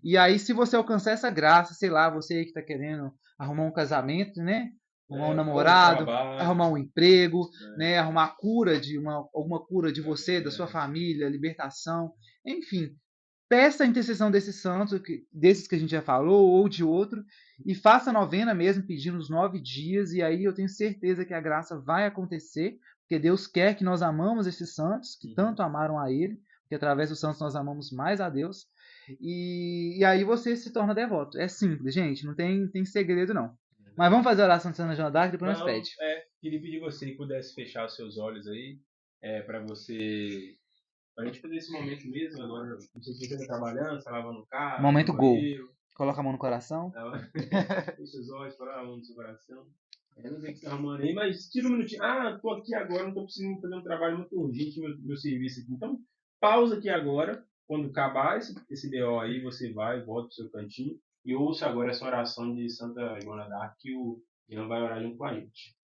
E aí, se você alcançar essa graça, sei lá, você aí que está querendo arrumar um casamento, né? Arrumar um namorado, arrumar um emprego, né? Arrumar a cura alguma cura de você, da sua família, libertação, enfim. Peça a intercessão desses santos, desses que a gente já falou, ou de outro, e faça a novena mesmo, pedindo os 9 dias, e aí eu tenho certeza que a graça vai acontecer, porque Deus quer que nós amamos esses santos, que tanto amaram a Ele, porque através dos santos nós amamos mais a Deus, e aí você se torna devoto. É simples, gente, não tem segredo não. Mas vamos fazer a oração de Santa Joana d'Arc e depois nós pede. Queria pedir você que pudesse fechar os seus olhos aí, para você... Pra gente fazer esse momento mesmo, agora, não sei se você está trabalhando, você lavando o carro. Momento gol. Coloca a mão no coração. Fecha os olhos, coloca a mão no seu coração. Eu não sei o que você está arrumando aí, mas tira um minutinho. Tô aqui agora, não estou precisando fazer um trabalho muito urgente, meu serviço aqui. Então, pausa aqui agora. Quando acabar esse BO aí, você vai, volta pro seu cantinho e ouça agora essa oração de Santa Joana d'Arc, que o Ian vai orar junto com a gente.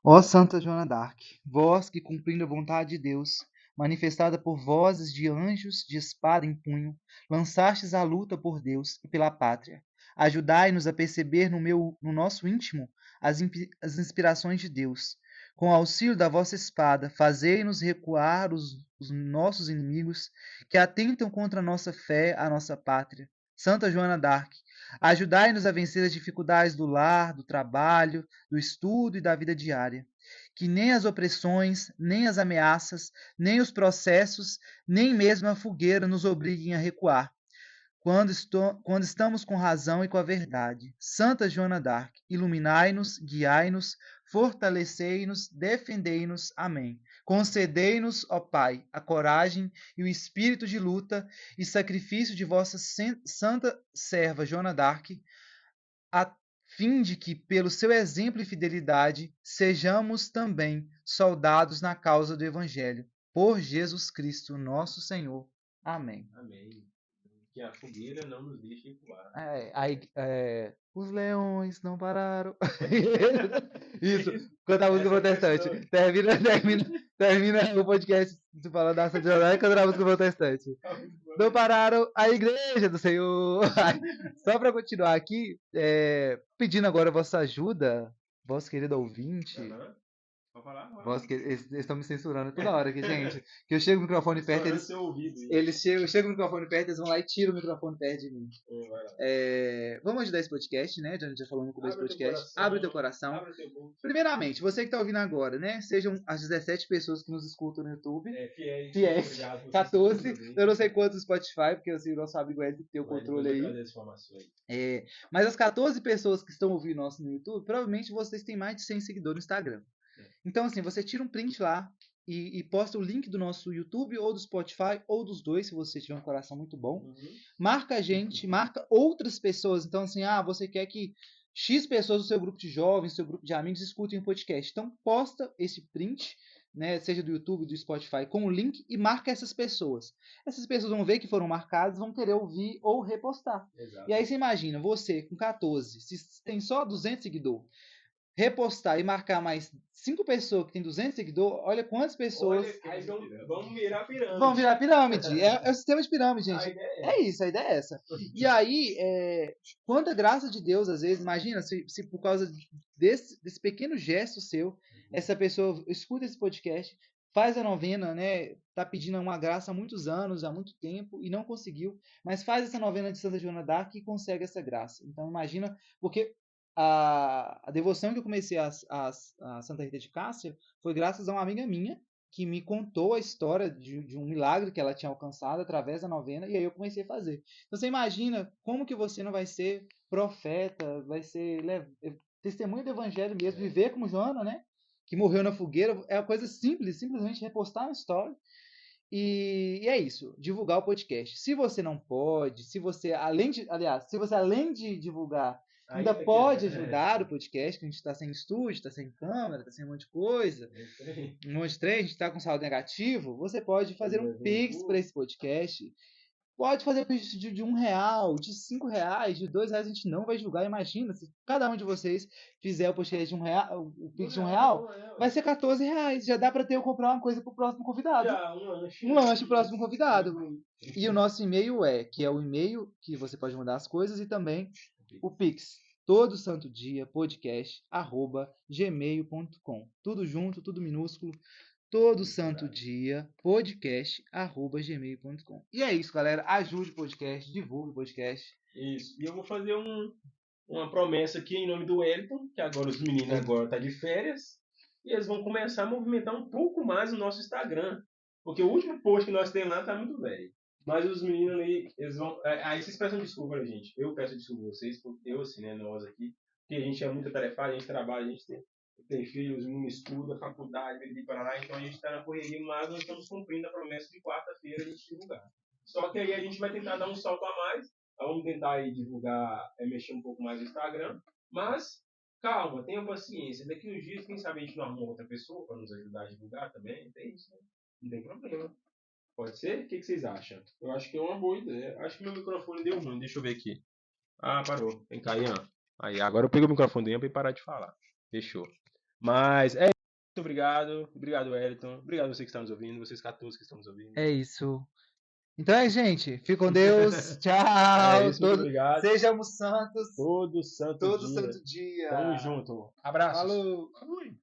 Ó Santa Joana d'Arc, vós que cumprindo a vontade de Deus, manifestada por vozes de anjos de espada em punho, lançastes a luta por Deus e pela pátria. Ajudai-nos a perceber no nosso íntimo as inspirações de Deus. Com o auxílio da vossa espada, fazei-nos recuar os nossos inimigos que atentam contra a nossa fé, a nossa pátria. Santa Joana d'Arc, ajudai-nos a vencer as dificuldades do lar, do trabalho, do estudo e da vida diária. Que nem as opressões, nem as ameaças, nem os processos, nem mesmo a fogueira nos obriguem a recuar, quando estamos com razão e com a verdade. Santa Joana d'Arc, iluminai-nos, guiai-nos, fortalecei-nos, defendei-nos. Amém. Concedei-nos, ó Pai, a coragem e o espírito de luta e sacrifício de vossa santa serva Joana d'Arc, a fim de que, pelo seu exemplo e fidelidade, sejamos também soldados na causa do Evangelho. Por Jesus Cristo, nosso Senhor. Amém. Amém. Que a fogueira não nos deixe voar. Os leões não pararam. Isso, canta a música protestante. Termina o podcast falando da Santa Joana e canta a música protestante. Não pararam a igreja do Senhor. Só para continuar aqui, pedindo agora a vossa ajuda, vosso querido ouvinte. Pode falar? Eles estão me censurando toda hora aqui, gente. Que eu chego o microfone perto, eu chego o microfone perto, eles vão lá e tiram o microfone perto de mim. Vamos ajudar esse podcast, né? Já falou no começo do podcast. Abre o teu coração. Primeiramente, você que está ouvindo agora, né? Sejam as 17 pessoas que nos escutam no YouTube. Fiéis. 14. Eu não sei quantos no Spotify, porque assim, o nosso amigo Ed tem o controle aí. Mas as 14 pessoas que estão ouvindo nosso no YouTube, provavelmente vocês têm mais de 100 seguidores no Instagram. Então, assim, você tira um print lá e posta o link do nosso YouTube ou do Spotify ou dos dois, se você tiver um coração muito bom. Marca a gente, marca outras pessoas. Então, assim, você quer que X pessoas do seu grupo de jovens, do seu grupo de amigos escutem o podcast. Então, posta esse print, né, seja do YouTube, do Spotify, com o link e marca essas pessoas. Essas pessoas vão ver que foram marcadas, vão querer ouvir ou repostar. Exato. E aí você imagina, você com 14, se tem só 200 seguidores, repostar e marcar mais 5 pessoas que tem 200 seguidores, olha quantas pessoas... Aí vamos virar pirâmide. Vão virar pirâmide. É o sistema de pirâmide, gente. É isso, a ideia é essa. E aí, quanta graça de Deus, às vezes, imagina, se por causa desse pequeno gesto seu, essa pessoa escuta esse podcast, faz a novena, né? Tá pedindo uma graça há muitos anos, há muito tempo, e não conseguiu, mas faz essa novena de Santa Joana d'Arc e consegue essa graça. Então, imagina, porque... A devoção que eu comecei a Santa Rita de Cássia foi graças a uma amiga minha que me contou a história de um milagre que ela tinha alcançado através da novena, e aí eu comecei a fazer. Então você imagina como que você não vai ser profeta, vai ser testemunha do evangelho mesmo, viver como Joana, né? Que morreu na fogueira. É uma coisa simples, simplesmente repostar uma história. E é isso, divulgar o podcast. Se você não pode, se você além de divulgar, ainda pode ajudar o podcast, que a gente está sem estúdio, está sem câmera, está sem um monte de coisa, um monte de trem, a gente está com saldo negativo, você pode fazer um Pix para esse podcast. Pode fazer pix de R$1, de R$5, de R$2, a gente não vai julgar. Imagina, se cada um de vocês fizer o podcast de R$1, o pix de R$1, vai ser R$14. Já dá para eu comprar uma coisa pro próximo convidado. Um lanche pro próximo convidado. E o nosso e-mail que é o e-mail que você pode mandar as coisas, e também o pix, todo santo dia, podcast@gmail.com. Tudo junto, tudo minúsculo. Todo santo dia, podcast@gmail.com. E é isso, galera. Ajude o podcast, divulgue o podcast. Isso. E eu vou fazer uma promessa aqui em nome do Wellington, que agora os meninos agora tá de férias, e eles vão começar a movimentar um pouco mais o nosso Instagram. Porque o último post que nós temos lá tá muito velho. Mas os meninos ali, eles vão... Aí vocês peçam desculpa pra gente. Eu peço desculpa a vocês, porque eu, assim, né, nós aqui, porque a gente é muito atarefado, a gente trabalha, a gente tem filhos, um estuda, faculdade, de Paraná, então a gente está na correria, mas nós estamos cumprindo a promessa de quarta-feira a gente divulgar. Só que aí a gente vai tentar dar um salto a mais, vamos tentar aí divulgar, mexer um pouco mais no Instagram, mas calma, tenha paciência, daqui uns dias, quem sabe a gente não arruma outra pessoa para nos ajudar a divulgar também, tem isso, né? Não tem problema. Pode ser? O que vocês acham? Eu acho que é uma boa ideia. Acho que meu microfone deu ruim, deixa eu ver aqui. Ah, parou. Vem cá, Ian. Aí, agora eu peguei o microfone do Ian para ele parar de falar. Fechou. Mas é isso. Muito obrigado. Obrigado, Wellington. Obrigado a você que está nos ouvindo. Vocês 14 que estão nos ouvindo. É isso. Então é, gente. Fique com Deus. Tchau. É isso, muito obrigado. Sejamos santos. Todo santo dia. Tamo junto. Abraços. Falou. Fui.